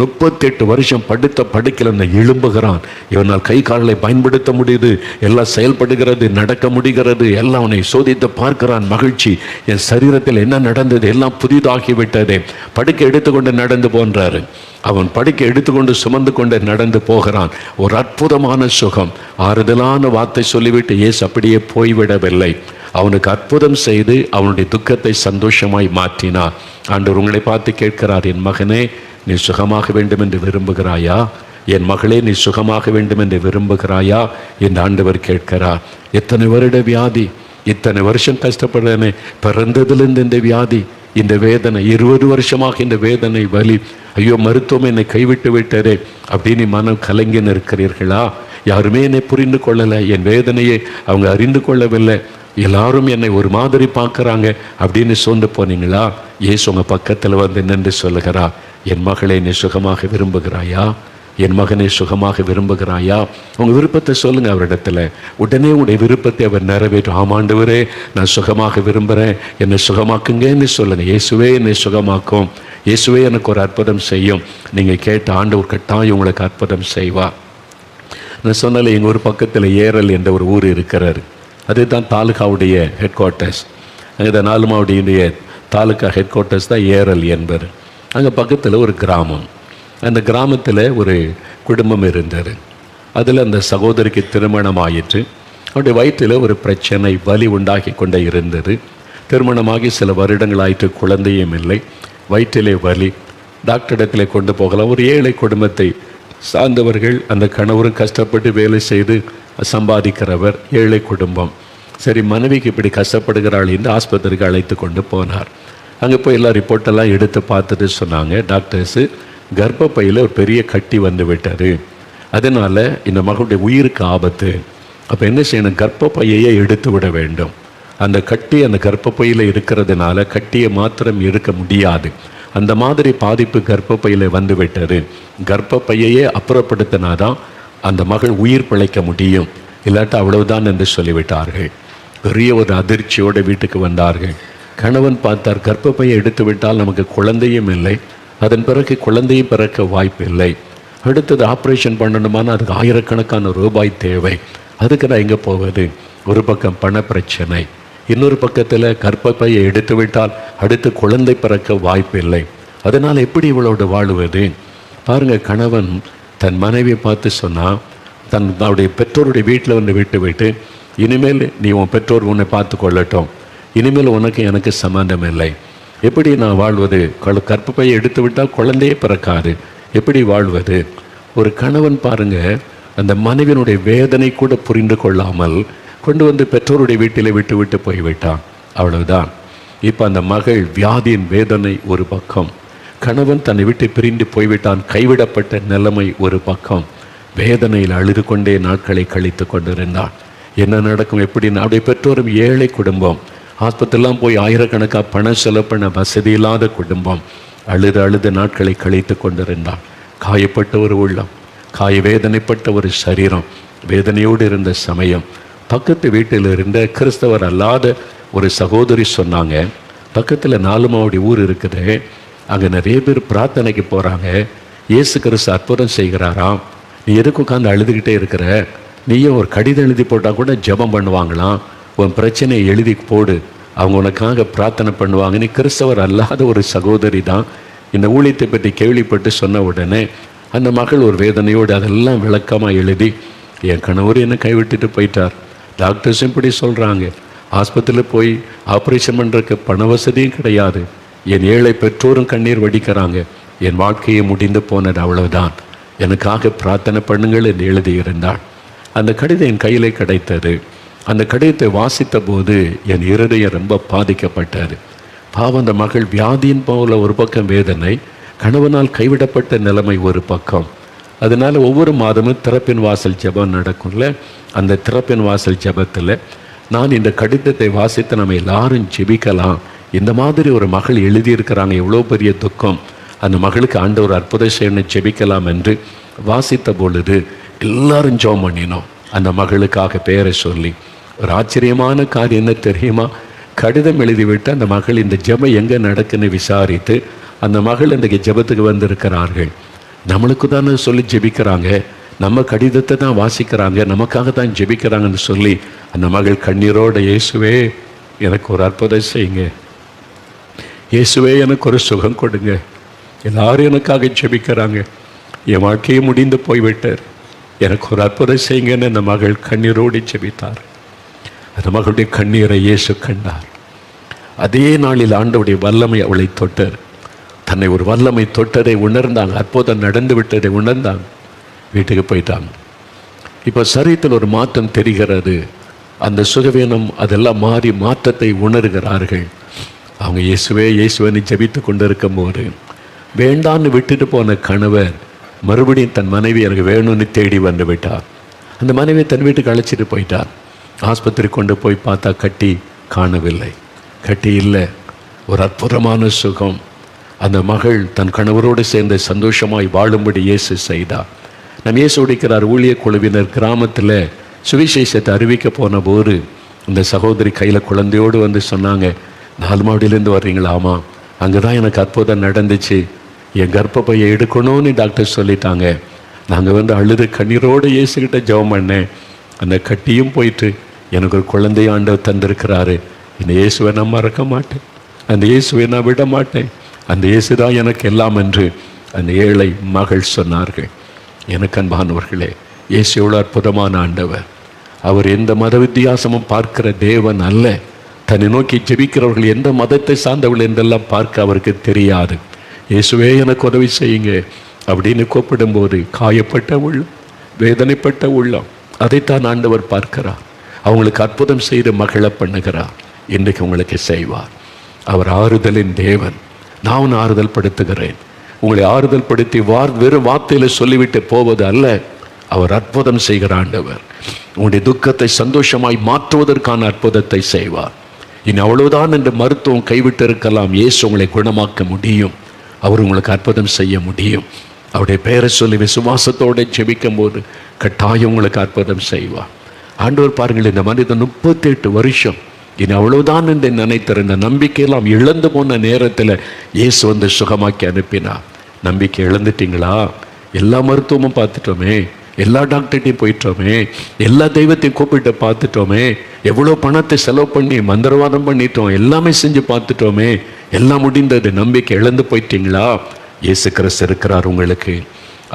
38 வருஷம் படுத்த படுக்கையில் எழும்புகிறான். இவனால் கை கால்களை பயன்படுத்த முடியுது, எல்லாம் செயல்படுகிறது, நடக்க முடிகிறது. எல்லாம் அவனை சோதித்து பார்க்கிறான். மகிழ்ச்சி, என் சரீரத்தில் என்ன நடந்தது? எல்லாம் புதிதாகிவிட்டது. படுக்கை எடுத்துக்கொண்டு நடந்து போன்றாரு. அவன் படுக்கை எடுத்துக்கொண்டு சுமந்து கொண்டு நடந்து போகிறான். ஒரு அற்புதமான சுகம். ஆறுதலான வார்த்தை சொல்லிவிட்டு இயேசு அப்படியே போய்விடவில்லை. அவனுக்கு அற்புதம் செய்து அவனுடைய துக்கத்தை சந்தோஷமாய் மாற்றினார். ஆண்டவர் உங்களை பார்த்து கேட்கிறார், என் மகனே, நீ சுகமாக வேண்டும் என்று விரும்புகிறாயா? என் மகளே, நீ சுகமாக வேண்டும் என்று விரும்புகிறாயா என்று ஆண்டவர் கேட்கிறார். எத்தனை வருட வியாதி, இத்தனை வருஷம் கஷ்டப்படுறேனே, பிறந்ததிலிருந்து இந்த வியாதி, இந்த வேதனை, 20 வருஷமாக இந்த வேதனை, வலி, ஐயோ மருத்துவம் என்னை கைவிட்டு விட்டதே அப்படின்னு மனம் கலங்கி நிற்கிறீர்களா? யாருமே என்னை புரிந்து கொள்ளலை, என் வேதனையை அவங்க அறிந்து கொள்ளவில்லை, எல்லாரும் என்னை ஒரு மாதிரி பார்க்குறாங்க அப்படின்னு சோர்ந்து போனீங்களா? இயேசு உங்கள் பக்கத்தில் வந்து நின்று சொல்லுகிறா, என் மகளை நீ சுகமாக விரும்புகிறாயா? என் மகனை சுகமாக விரும்புகிறாயா? உங்கள் விருப்பத்தை சொல்லுங்கள் அவரிடத்துல. உடனே உங்களுடைய விருப்பத்தை அவர் நிறைவேற்றும். ஆமாண்டவரே, நான் சுகமாக விரும்புகிறேன், என்னை சுகமாக்குங்கன்னு சொல்லுங்கள். இயேசுவே என்னை சுகமாக்கும், இயேசுவே எனக்கு ஒரு அற்புதம் செய்யும். நீங்கள் கேட்ட ஆண்டவர் கட்டாயம் உங்களுக்கு அற்புதம் செய்வா. நான் சொன்னால எங்கள் ஒரு பக்கத்தில் ஏரல் என்ற ஒரு ஊர் இருக்கிறார். அதுதான் தாலுகாவுடைய ஹெட் குவார்ட்டர்ஸ். அங்கே நாலுமாவுடைய தாலுகா ஹெட் குவார்ட்டர்ஸ் தான் ஏரல் என்பது. அங்கே பக்கத்தில் ஒரு கிராமம். அந்த கிராமத்தில் ஒரு குடும்பம் இருந்தது. அதில் அந்த சகோதரிக்கு திருமணம் ஆயிற்று. அவருடைய வயிற்றில் ஒரு பிரச்சனை, வலி உண்டாகி கொண்டே இருந்தது. திருமணமாகி சில வருடங்கள் ஆயிற்று, குழந்தையும் இல்லை, வயிற்றிலே வலி. டாக்டரிடத்தில் கொண்டு போகலாம். ஒரு ஏழை குடும்பத்தை சார்ந்தவர்கள். அந்த கணவரும் கஷ்டப்பட்டு வேலை செய்து சம்பாதிக்கிறவர், ஏழை குடும்பம். சரி, மனைவிக்கு இப்படி கஷ்டப்படுகிறாள் என்று ஆஸ்பத்திரிக்கு அழைத்து கொண்டு போனார். அங்கே போய் எல்லா ரிப்போர்ட்டெல்லாம் எடுத்து பார்த்துட்டு சொன்னாங்க டாக்டர்ஸு, கர்ப்பப்பையில் ஒரு பெரிய கட்டி வந்து விட்டது, அதனால் இந்த மகளுடைய உயிருக்கு ஆபத்து. அப்போ என்ன செய்யணும்? கர்ப்பப்பையையே எடுத்து விட வேண்டும். அந்த கட்டி அந்த கர்ப்பப்பையில் இருக்கிறதுனால கட்டியை மாத்திரம் எடுக்க முடியாது. அந்த மாதிரி பாதிப்பு கர்ப்பப்பையில் வந்து விட்டது. கர்ப்பப்பையையே அப்புறப்படுத்தினாதான் அந்த மகள் உயிர் பிழைக்க முடியும், இல்லாட்டா அவ்வளவுதான் என்று சொல்லிவிட்டார்கள். பெரிய ஒரு அதிர்ச்சியோடு வீட்டுக்கு வந்தார்கள். கணவன் பார்த்தார், கர்ப்பப்பையை எடுத்து விட்டால் நமக்கு குழந்தையும் இல்லை, அதன் பிறகு குழந்தையும் பிறக்க வாய்ப்பு இல்லை. அடுத்தது ஆப்ரேஷன் பண்ணணுமானா அதுக்கு ஆயிரக்கணக்கான ரூபாய் தேவை. அதுக்கு நான் எங்கே போவது? ஒரு பக்கம் பண பிரச்சனை, இன்னொரு பக்கத்தில் கர்ப்பப்பையை எடுத்து விட்டால் அடுத்து குழந்தை பிறக்க வாய்ப்பு இல்லை. அதனால் எப்படி இவளோடு வாழுவது? பாருங்கள், கணவன் தன் மனைவியை பார்த்து சொன்னால், தன்னுடைய பெற்றோருடைய வீட்டில் வந்து விட்டு இனிமேல் நீ உன் பெற்றோர் உன்னை பார்த்து கொள்ளட்டும், இனிமேல் உனக்கு எனக்கு சம்பந்தம் இல்லை. எப்படி நான் வாழ்வது? கர்ப்பப்பையை எடுத்து விட்டால் குழந்தையே பிறக்காது, எப்படி வாழ்வது? ஒரு கணவன் பாருங்க, அந்த மனைவியினுடைய வேதனை கூட புரிந்து கொள்ளாமல் கொண்டு வந்து பெற்றோருடைய வீட்டிலே விட்டு போய்விட்டான். அவ்வளவுதான். இப்போ அந்த மகள் வியாதியின் வேதனை ஒரு பக்கம், கணவன் தன்னை விட்டு பிரிந்து போய்விட்டான், கைவிடப்பட்ட நிலைமை ஒரு பக்கம். வேதனையில் அழுது கொண்டே நாட்களை கழித்து கொண்டிருந்தான். என்ன நடக்கும்? எப்படி? அவருடைய பெற்றோரும் ஏழை குடும்பம், ஆஸ்பத்திரிலாம் போய் ஆயிரக்கணக்காக பணம் செலவு பண்ண வசதி இல்லாத குடும்பம். அழுது நாட்களை கழித்து கொண்டிருந்தான். காயப்பட்ட ஒரு உள்ளம், காய வேதனைப்பட்ட ஒரு சரீரம், வேதனையோடு இருந்த சமயம் பக்கத்து வீட்டில் இருந்த கிறிஸ்தவர் அல்லாத ஒரு சகோதரி சொன்னாங்க, பக்கத்தில் நாலுமாவுடைய ஊர் இருக்குது, அங்கே நிறைய பேர் பிரார்த்தனைக்கு போகிறாங்க, இயேசு கிறிஸ்து அற்புதம் செய்கிறாராம், நீ எதுக்கு உட்காந்து அழுதுகிட்டே இருக்கிற? நீயும் ஒரு கடிதம் எழுதி போட்டால் கூட ஜெபம் பண்ணுவாங்களாம், உன் பிரச்சனையை எழுதி போடு, அவங்க உனக்காக பிரார்த்தனை பண்ணுவாங்க. நீ கிறிஸ்தவர் அல்லாத ஒரு சகோதரி தான். இந்த ஊழியத்தை பற்றி கேள்விப்பட்டு சொன்ன உடனே அந்த மகள் ஒரு வேதனையோடு அதெல்லாம் விளக்கமாக எழுதி, என் கணவர் என்னை கைவிட்டுட்டு போயிட்டார், டாக்டர்ஸும் இப்படி சொல்கிறாங்க, ஆஸ்பத்திரியில் போய் ஆப்ரேஷன் பண்ணுறதுக்கு பண வசதியும் கிடையாது, என் ஏழை பெற்றோரும் கண்ணீர் வடிக்கிறாங்க, என் வாழ்க்கையை முடிந்து போனது, அவ்வளவுதான், எனக்காக பிரார்த்தனை பண்ணுங்கள் என்று எழுதியிருந்தாள். அந்த கடிதம் என் கையிலே கிடைத்தது. அந்த கடிதத்தை வாசித்த போது என் இருதயம் ரொம்ப பாதிக்கப்பட்டது. பாவம், அந்த மகள் வியாதியின் போல ஒரு பக்கம் வேதனை, கணவனால் கைவிடப்பட்ட நிலைமை ஒரு பக்கம். அதனால ஒவ்வொரு மாதமும் திறப்பின் வாசல் ஜெபம் நடக்கும்ல. அந்த திறப்பின் வாசல் ஜெபத்தில் நான் இந்த கடிதத்தை வாசித்து நம்ம எல்லாரும் ஜெபிக்கலாம். இந்த மாதிரி ஒரு மகள் எழுதியிருக்கிறாங்க, எவ்வளோ பெரிய துக்கம், அந்த மகளுக்கு ஆண்டவர் அற்புதம் செய்யணும், ஜெபிக்கலாம் என்று வாசித்த பொழுது எல்லாரும் ஜெபம் பண்ணினோம். அந்த மகளுக்காக பெயரை சொல்லி ஒரு ஆச்சரியமான காரியம் என்ன தெரியுமா? கடிதம் எழுதிவிட்டு அந்த மகள் இந்த ஜெபம் எங்கே நடக்குன்னு விசாரித்து அந்த மகள் இன்றைக்கு ஜெபத்துக்கு வந்திருக்கிறார்கள். நம்மளுக்கு தானே சொல்லி ஜெபிக்கிறாங்க, நம்ம கடிதத்தை தான் வாசிக்கிறாங்க, நமக்காக தான் ஜெபிக்கிறாங்கன்னு சொல்லி அந்த மகள் கண்ணீரோட, இயேசுவே எனக்கு ஒரு அற்புதம் செய்யுங்க, இயேசுவே எனக்கு ஒரு சுகம் கொடுங்க, எல்லாரும் எனக்காக ஜெபிக்கிறாங்க, என் வாழ்க்கையை முடிந்து போய்விட்டார், எனக்கு ஒரு அற்புதம் செய்யுங்கன்னு அந்த மகள் கண்ணீரோடு ஜெபித்தார். அந்த மகளுடைய கண்ணீரை இயேசு கண்டார். அதே நாளில் ஆண்டவருடைய வல்லமை அவளை தொட்டார். தன்னை ஒரு வல்லமை தொட்டதை உணர்ந்தாங்க, அற்புதம் நடந்து விட்டதை உணர்ந்தாங்க, வீட்டுக்கு போயிட்டாங்க. இப்போ சரீரத்தில் ஒரு மாற்றம் தெரிகிறது. அந்த சுகவீனம் அதெல்லாம் மாறி மாற்றத்தை உணர்கிறார்கள். அவங்க இயேசுவே இயேசுவேன்னு ஜெபித்து கொண்டு இருக்கும் போது வேண்டான்னு விட்டுட்டு போன கணவர் மறுபடியும் தன் மனைவி எனக்கு வேணும்னு தேடி வந்து விட்டார். அந்த மனைவியை தன் வீட்டுக்கு அழைச்சிட்டு போயிட்டார். ஆஸ்பத்திரி கொண்டு போய் பார்த்தா கட்டி காணவில்லை, கட்டி இல்லை. ஒரு அற்புதமான சுகம். அந்த மகள் தன் கணவரோடு சேர்ந்து சந்தோஷமாய் வாழும்படி இயேசு செய்தார். நம் இயேசு உடைக்கிறார். ஊழிய குழுவினர் கிராமத்தில் சுவிசேஷத்தை அறிவிக்க போன போது இந்த சகோதரி கையில் குழந்தையோடு வந்து சொன்னாங்க, 4 மாடியிலேருந்து வர்றீங்களா? ஆமாம், அங்கே தான் எனக்கு அற்புதம் நடந்துச்சு, என் கர்ப்பப்பையை எடுக்கணும்னு டாக்டர் சொல்லிட்டாங்க. நாங்கள் வந்து அழுது கண்ணீரோடு இயேசுக்கிட்ட ஜெபம் பண்ணேன். அந்த கட்டியும் போயிட்டு எனக்கு ஒரு குழந்தைய ஆண்டவர் தந்திருக்கிறாரு. இந்த இயேசுவை நான் மறக்க மாட்டேன், அந்த இயேசுவை நான் விட மாட்டேன், அந்த இயேசு தான் எனக்கு எல்லாம் என்று அந்த ஏழை மகள் சொன்னார்கள். எனக்கு அன்பானவர்களே, இயேசு எவ்வளோ அற்புதமான ஆண்டவர். அவர் எந்த மத வித்தியாசமும் பார்க்கிற தேவன் அல்ல. தன்னை நோக்கி ஜெபிக்கிறவர்கள் எந்த மதத்தை சார்ந்தவர்கள் என்றெல்லாம் பார்க்க அவருக்கு தெரியாது. இயேசுவே எனக்கு உதவி செய்யுங்க அப்படின்னு கூப்பிடும்போது காயப்பட்ட உள்ளம், வேதனைப்பட்ட உள்ளம், அதைத்தான் ஆண்டவர் பார்க்கிறார். அவங்களுக்கு அற்புதம் செய்து மகிழ பண்ணுகிறார். இன்றைக்கு உங்களுக்கு செய்வார். அவர் ஆறுதலின் தேவன். நான் ஆறுதல் படுத்துகிறேன். உங்களை ஆறுதல் படுத்தி வெறும் வார்த்தையில் சொல்லிவிட்டு போவது அல்ல, அவர் அற்புதம் செய்கிற ஆண்டவர். உங்களுடைய துக்கத்தை சந்தோஷமாய் மாற்றுவதற்கான அற்புதத்தை செய்வார். இனி அவ்வளவுதான் என்று மருத்துவம் கைவிட்டு இருக்கலாம், இயேசு உங்களை குணமாக்க முடியும். அவர் உங்களுக்கு அற்புதம் செய்ய முடியும். அவருடைய பெயரை சொல்லி விசுவாசத்தோடு ஜெபிக்கும் போது கட்டாயம் உங்களுக்கு அற்புதம் செய்வார். ஆண்டவர் பாருங்கள், இந்த மனிதன் 38 வருஷம் இனி அவ்வளவுதான் என்று நினைத்திருந்த நம்பிக்கையெல்லாம் இழந்து போன நேரத்தில் இயேசு வந்து சுகமாக்கி அனுப்பினார். நம்பிக்கை இழந்துட்டீங்களா? எல்லா மருத்துவமும் பார்த்துட்டோமே, எல்லா டாக்டர்கிட்டையும் போயிட்டோமே, எல்லா தெய்வத்தையும் கூப்பிட்டு பார்த்துட்டோமே, எவ்வளோ பணத்தை செலவு பண்ணி மந்திரவாதம் பண்ணிட்டோம், எல்லாமே செஞ்சு பார்த்துட்டோமே, எல்லாம் முடிந்தது, நம்பிக்கை இழந்து போயிட்டீங்களா? இயேசு கிறிஸ்து இருக்கிறார் உங்களுக்கு.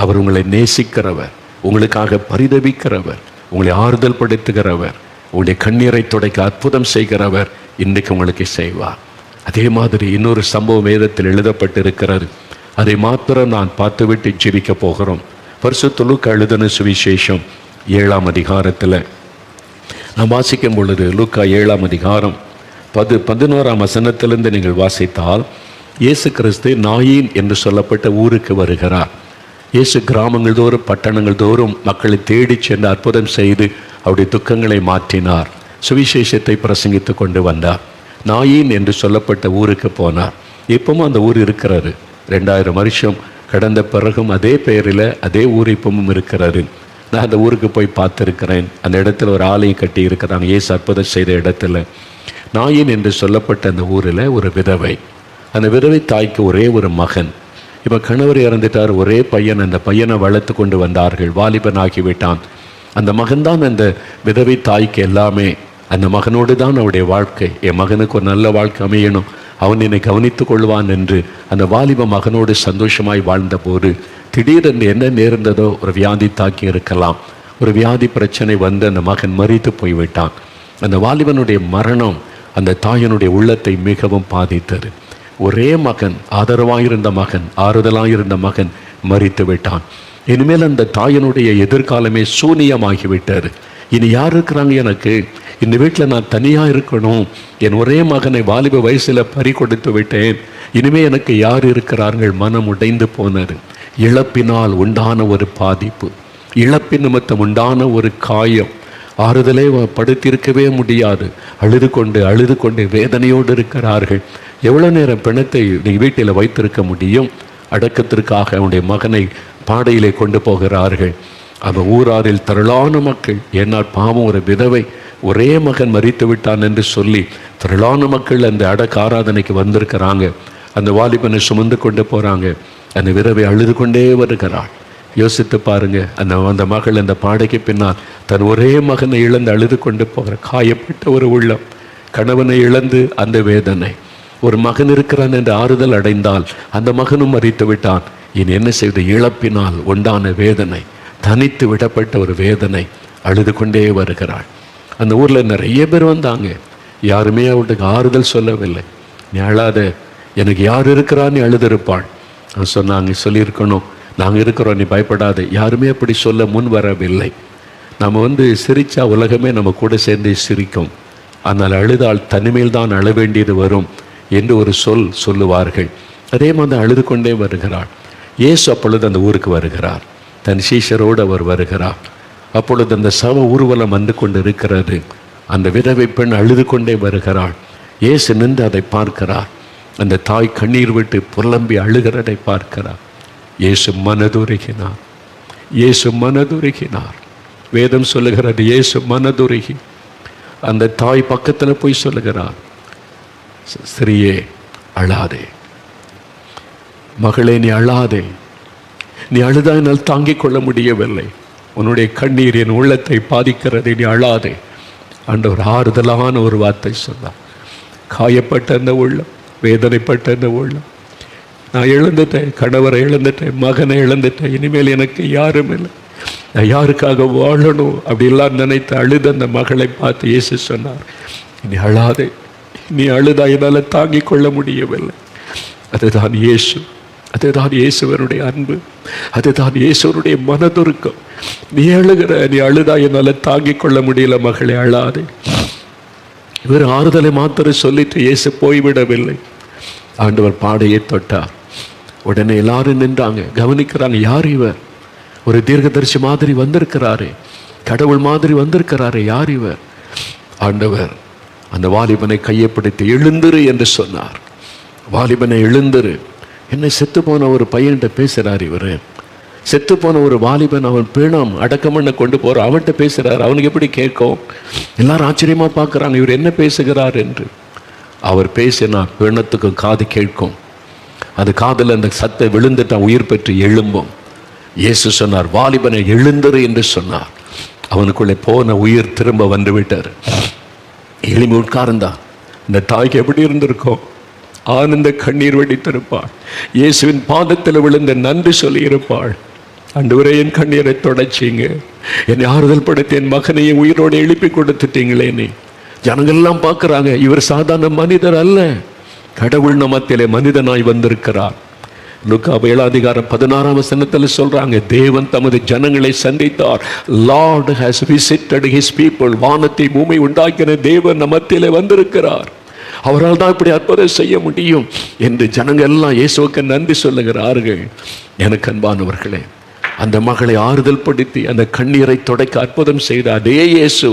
அவர் உங்களை நேசிக்கிறவர், உங்களுக்காக பரிதபிக்கிறவர், உங்களை ஆறுதல் படுத்துகிறவர், உங்களுடைய கண்ணீரை துடைக்க அற்புதம் செய்கிறவர். இன்றைக்கு உங்களுக்கு செய்வார். அதே மாதிரி இன்னொரு சம்பவம் வேதத்தில் எழுதப்பட்டு இருக்கிறது. அதை மாத்திரம் நான் பார்த்துவிட்டு ஜெபிக்க போகிறோம். பரிசுத்த லூக்கா எழுதின சுவிசேஷம் 7ஆம் அதிகாரத்தில் நான் வாசிக்கும் பொழுது, லூக்கா 7ஆம் அதிகாரம் 11ஆம் வசனத்திலிருந்து நீங்கள் வாசித்தால், இயேசு கிறிஸ்து நாயின் என்று சொல்லப்பட்ட ஊருக்கு வருகிறார். இயேசு கிராமங்கள் தோறும் பட்டணங்கள் தோறும் மக்களை தேடி சென்று அற்புதம் செய்து அவருடைய துக்கங்களை மாற்றினார். சுவிசேஷத்தை பிரசங்கித்து கொண்டு வந்தார். நாயின் என்று சொல்லப்பட்ட ஊருக்கு போனார். இப்பவும் அந்த ஊர் இருக்கிறாரு. 2000 வருஷம் கடந்த பிறகும் அதே பெயரில் அதே ஊர் இப்பவும் இருக்கிறாரு. நான் அந்த ஊருக்கு போய் பார்த்துருக்கிறேன். அந்த இடத்துல ஒரு ஆலயம் கட்டி இருக்கிறாங்க, இயேசு அற்புதம் செய்த இடத்துல. நாயின் என்று சொல்லப்பட்ட அந்த ஊரில் ஒரு விதவை. அந்த விதவை தாய்க்கு ஒரே ஒரு மகன். இப்போ கணவர் இறந்துட்டார், ஒரே பையன். அந்த பையனை வளர்த்து கொண்டு வந்தார்கள், வாலிபன் ஆகிவிட்டான். அந்த மகன்தான் அந்த விதவை தாய்க்கு எல்லாமே. அந்த மகனோடு தான் அவருடைய வாழ்க்கை. என் மகனுக்கு ஒரு நல்ல வாழ்க்கை அமையணும், அவன் என்னை கவனித்துக் கொள்வான் என்று அந்த வாலிப மகனோடு சந்தோஷமாய் வாழ்ந்தபோது திடீரென்று என்ன நேர்ந்ததோ, ஒரு வியாதி தாக்கி இருக்கலாம், ஒரு வியாதி பிரச்சனை வந்து அந்த மகன் மரித்து போய்விட்டான். அந்த வாலிபனுடைய மரணம் அந்த தாயினுடைய உள்ளத்தை மிகவும் பாதித்தது. ஒரே மகன், ஆதரவாயிருந்த மகன், ஆறுதலாயிருந்த மகன் மரித்து விட்டான். இனிமேல் அந்த தாயினுடைய எதிர்காலமே சூனியமாகிவிட்டார். இனி யார் இருக்கிறாங்க எனக்கு? இந்த வீட்டில் நான் தனியாக இருக்கணும். என் ஒரே மகனை வாலிப வயசில் பறி கொடுத்து விட்டேன். இனிமேல் எனக்கு யார் இருக்கிறார்கள்? மனம் உடைந்து போனார். இழப்பினால் உண்டான ஒரு பாதிப்பு, இழப்பின் நிமித்தம் உண்டான ஒரு காயம், ஆறுதலே படுத்திருக்கவே முடியாது. அழுது கொண்டு வேதனையோடு இருக்கிறார்கள். எவ்வளோ நேரம் பிணத்தை நீ வீட்டில் வைத்திருக்க முடியும்? அடக்கத்திற்காக அவனுடைய மகனை பாடையிலே கொண்டு போகிறார்கள். அந்த ஊராரில் திரளான மக்கள், ஏன்னால் பாவம் ஒரு விதவை, ஒரே மகன் மரித்து விட்டான் என்று சொல்லி திரளான மக்கள் அந்த அடக்க ஆராதனைக்கு வந்திருக்கிறாங்க. அந்த வாலிபனை சுமந்து கொண்டு போகிறாங்க. அந்த விதவை அழுது கொண்டே வருகிறாள். யோசித்து பாருங்க, அந்த மகள் அந்த பாடைக்கு பின்னால் தன் ஒரே மகனை இழந்து அழுது கொண்டு போகிற காயப்பட்ட ஒரு உள்ளம், கணவனை இழந்து அந்த வேதனை. ஒரு மகன் இருக்கிறான் என்று ஆறுதல் அடைந்தால் அந்த மகனும் மரித்து விட்டான். இனி என்ன செய்வது? இழப்பினால் உண்டான வேதனை, தனித்து விடப்பட்ட ஒரு வேதனை, அழுது கொண்டே வருகிறாள். அந்த ஊரில் நிறைய பேர் வந்தாங்க. யாருமே அவளுக்கு ஆறுதல் சொல்லவில்லை. நீ அழாத, எனக்கு யார் இருக்கிறான்னு அழுதிருப்பாள். சொன்னாங்க, சொல்லியிருக்கணும், நாங்கள் இருக்கிறோம், நீ பயப்படாத. யாருமே அப்படி சொல்ல முன் வரவில்லை. நம்ம சிரித்தா உலகமே நம்ம கூட சேர்ந்து சிரிக்கும். ஆனால் அழுதால் தனிமையில் தான் அழ வேண்டியது வரும் என்று ஒரு சொல்லுவார்கள். அதே மாதிரி அழுது கொண்டே வருகிறாள். இயேசு அப்பொழுது அந்த ஊருக்கு வருகிறார். தன் சீஷரோடு அவர் வருகிறார். அப்பொழுது அந்த சவ ஊர்வலம் வந்து கொண்டு இருக்கிறது. அந்த விதவை பெண் அழுது கொண்டே வருகிறாள். இயேசு நின்று அதை பார்க்கிறார். அந்த தாய் கண்ணீர் விட்டு புலம்பி அழுகிறதை பார்க்கிறார். இயேசு மனதுருகினார். இயேசு மனதுருகினார். வேதம் சொல்லுகிறது, இயேசு மனதுருகி அந்த தாய் பக்கத்தில் போய் சொல்லுகிறார், ஸ்திரியே அழாதே, மகளே நீ அழாதே, நீ அழுதாயினால் தாங்கிக் கொள்ள முடியவில்லை, உன்னுடைய கண்ணீர் என் உள்ளத்தை பாதிக்கிறது, நீ அழாதே. ஆண்டவர் ஆறுதலான ஒரு வார்த்தை சொன்னார். காயப்பட்ட அந்த உள்ளம், வேதனைப்பட்ட அந்த உள்ளம், நான் இழந்துட்டேன், கணவரை இழந்துட்டேன், மகனை இழந்துட்டேன், இனிமேல் எனக்கு யாரும் இல்லை, நான் யாருக்காக வாழணும் அப்படிலாம் நினைத்து அழுத அந்த மகளை பார்த்து இயேசு சொன்னார், நீ அழாதே, நீ அழுதா என்னால் தாங்கிக் கொள்ள முடியவில்லை. அதுதான் இயேசு, அதுதான் இயேசுவனுடைய அன்பு, அதுதான் இயேசுவனுடைய மனதுருக்கம். நீ அழுகிற, நீ அழுதா என்னால் தாங்கிக் கொள்ள முடியல மகளே, அழாதே. இவர் ஆறுதலை மாத்திரம் சொல்லிட்டு இயேசு போய்விடவில்லை. ஆண்டவர் பாடையை தொட்டார். உடனே எல்லாரும் நின்றாங்க, கவனிக்கிறாங்க, யார் இவர்? ஒரு தீர்க்கதரிசி மாதிரி வந்திருக்கிறாரே, கடவுள் மாதிரி வந்திருக்கிறாரே, யார் இவர்? ஆண்டவர் அந்த வாலிபனை கையப்படுத்தி எழுந்திரு என்று சொன்னார். வாலிபனை எழுந்திரு. என்ன செத்து போன ஒரு பையன்கிட்ட பேசுகிறார் இவர். செத்து போன ஒரு வாலிபன், அவன் பிணம் அடக்கம் பண்ண கொண்டு போகிற அவன்கிட்ட பேசுகிறார். அவனுக்கு எப்படி கேட்கும்? எல்லாரும் ஆச்சரியமாக பார்க்குறாங்க, இவர் என்ன பேசுகிறார் என்று. அவர் பேசினா பிணத்துக்கும் காது கேட்கும். அது காதில் அந்த சத்தை விழுந்துட்டான், உயிர் பெற்று எழும்பும். இயேசு சொன்னார், வாலிபனை எழுந்திரு என்று சொன்னார். அவனுக்குள்ளே போன உயிர் திரும்ப வந்து விட்டார். எளிமை உட்கார்ந்தான். இந்த தாய்க்கு எப்படி இருந்திருக்கும்? ஆனந்த கண்ணீர் வடித்திருப்பாள். இயேசுவின் பாதத்தில் விழுந்த நன்றி சொல்லி இருப்பாள். ஆண்டவரே, என் கண்ணீரை தொடச்சிங்க, என்னை ஆறுதல் படுத்தி என் மகனையை உயிரோடு எழுப்பி கொடுத்துட்டீங்களே. நீ ஜனங்கள்லாம் பார்க்குறாங்க, இவர் சாதாரண மனிதர் அல்ல, கடவுள் நமத்திலே மனிதனாய் வந்திருக்கிறார். லூக்கா 7:16 சொல்றாங்க, தேவன் தமது ஜனங்களை சந்தித்தார். Lord has visited his people. வானத்தை பூமி உண்டாக்கின தேவன் நமத்திலே வந்திருக்கிறார். அவரால் தான் இப்படி அற்புதம் செய்ய முடியும் என்று ஜனங்கள் எல்லாம் இயேசுவுக்கு நன்றி சொல்லுகிறார்கள். எனக்கு அன்பானவர்களே, அந்த மகளை ஆறுதல் படுத்தி அந்த கண்ணீரை துடைக்க அற்புதம் செய்த அதே இயேசு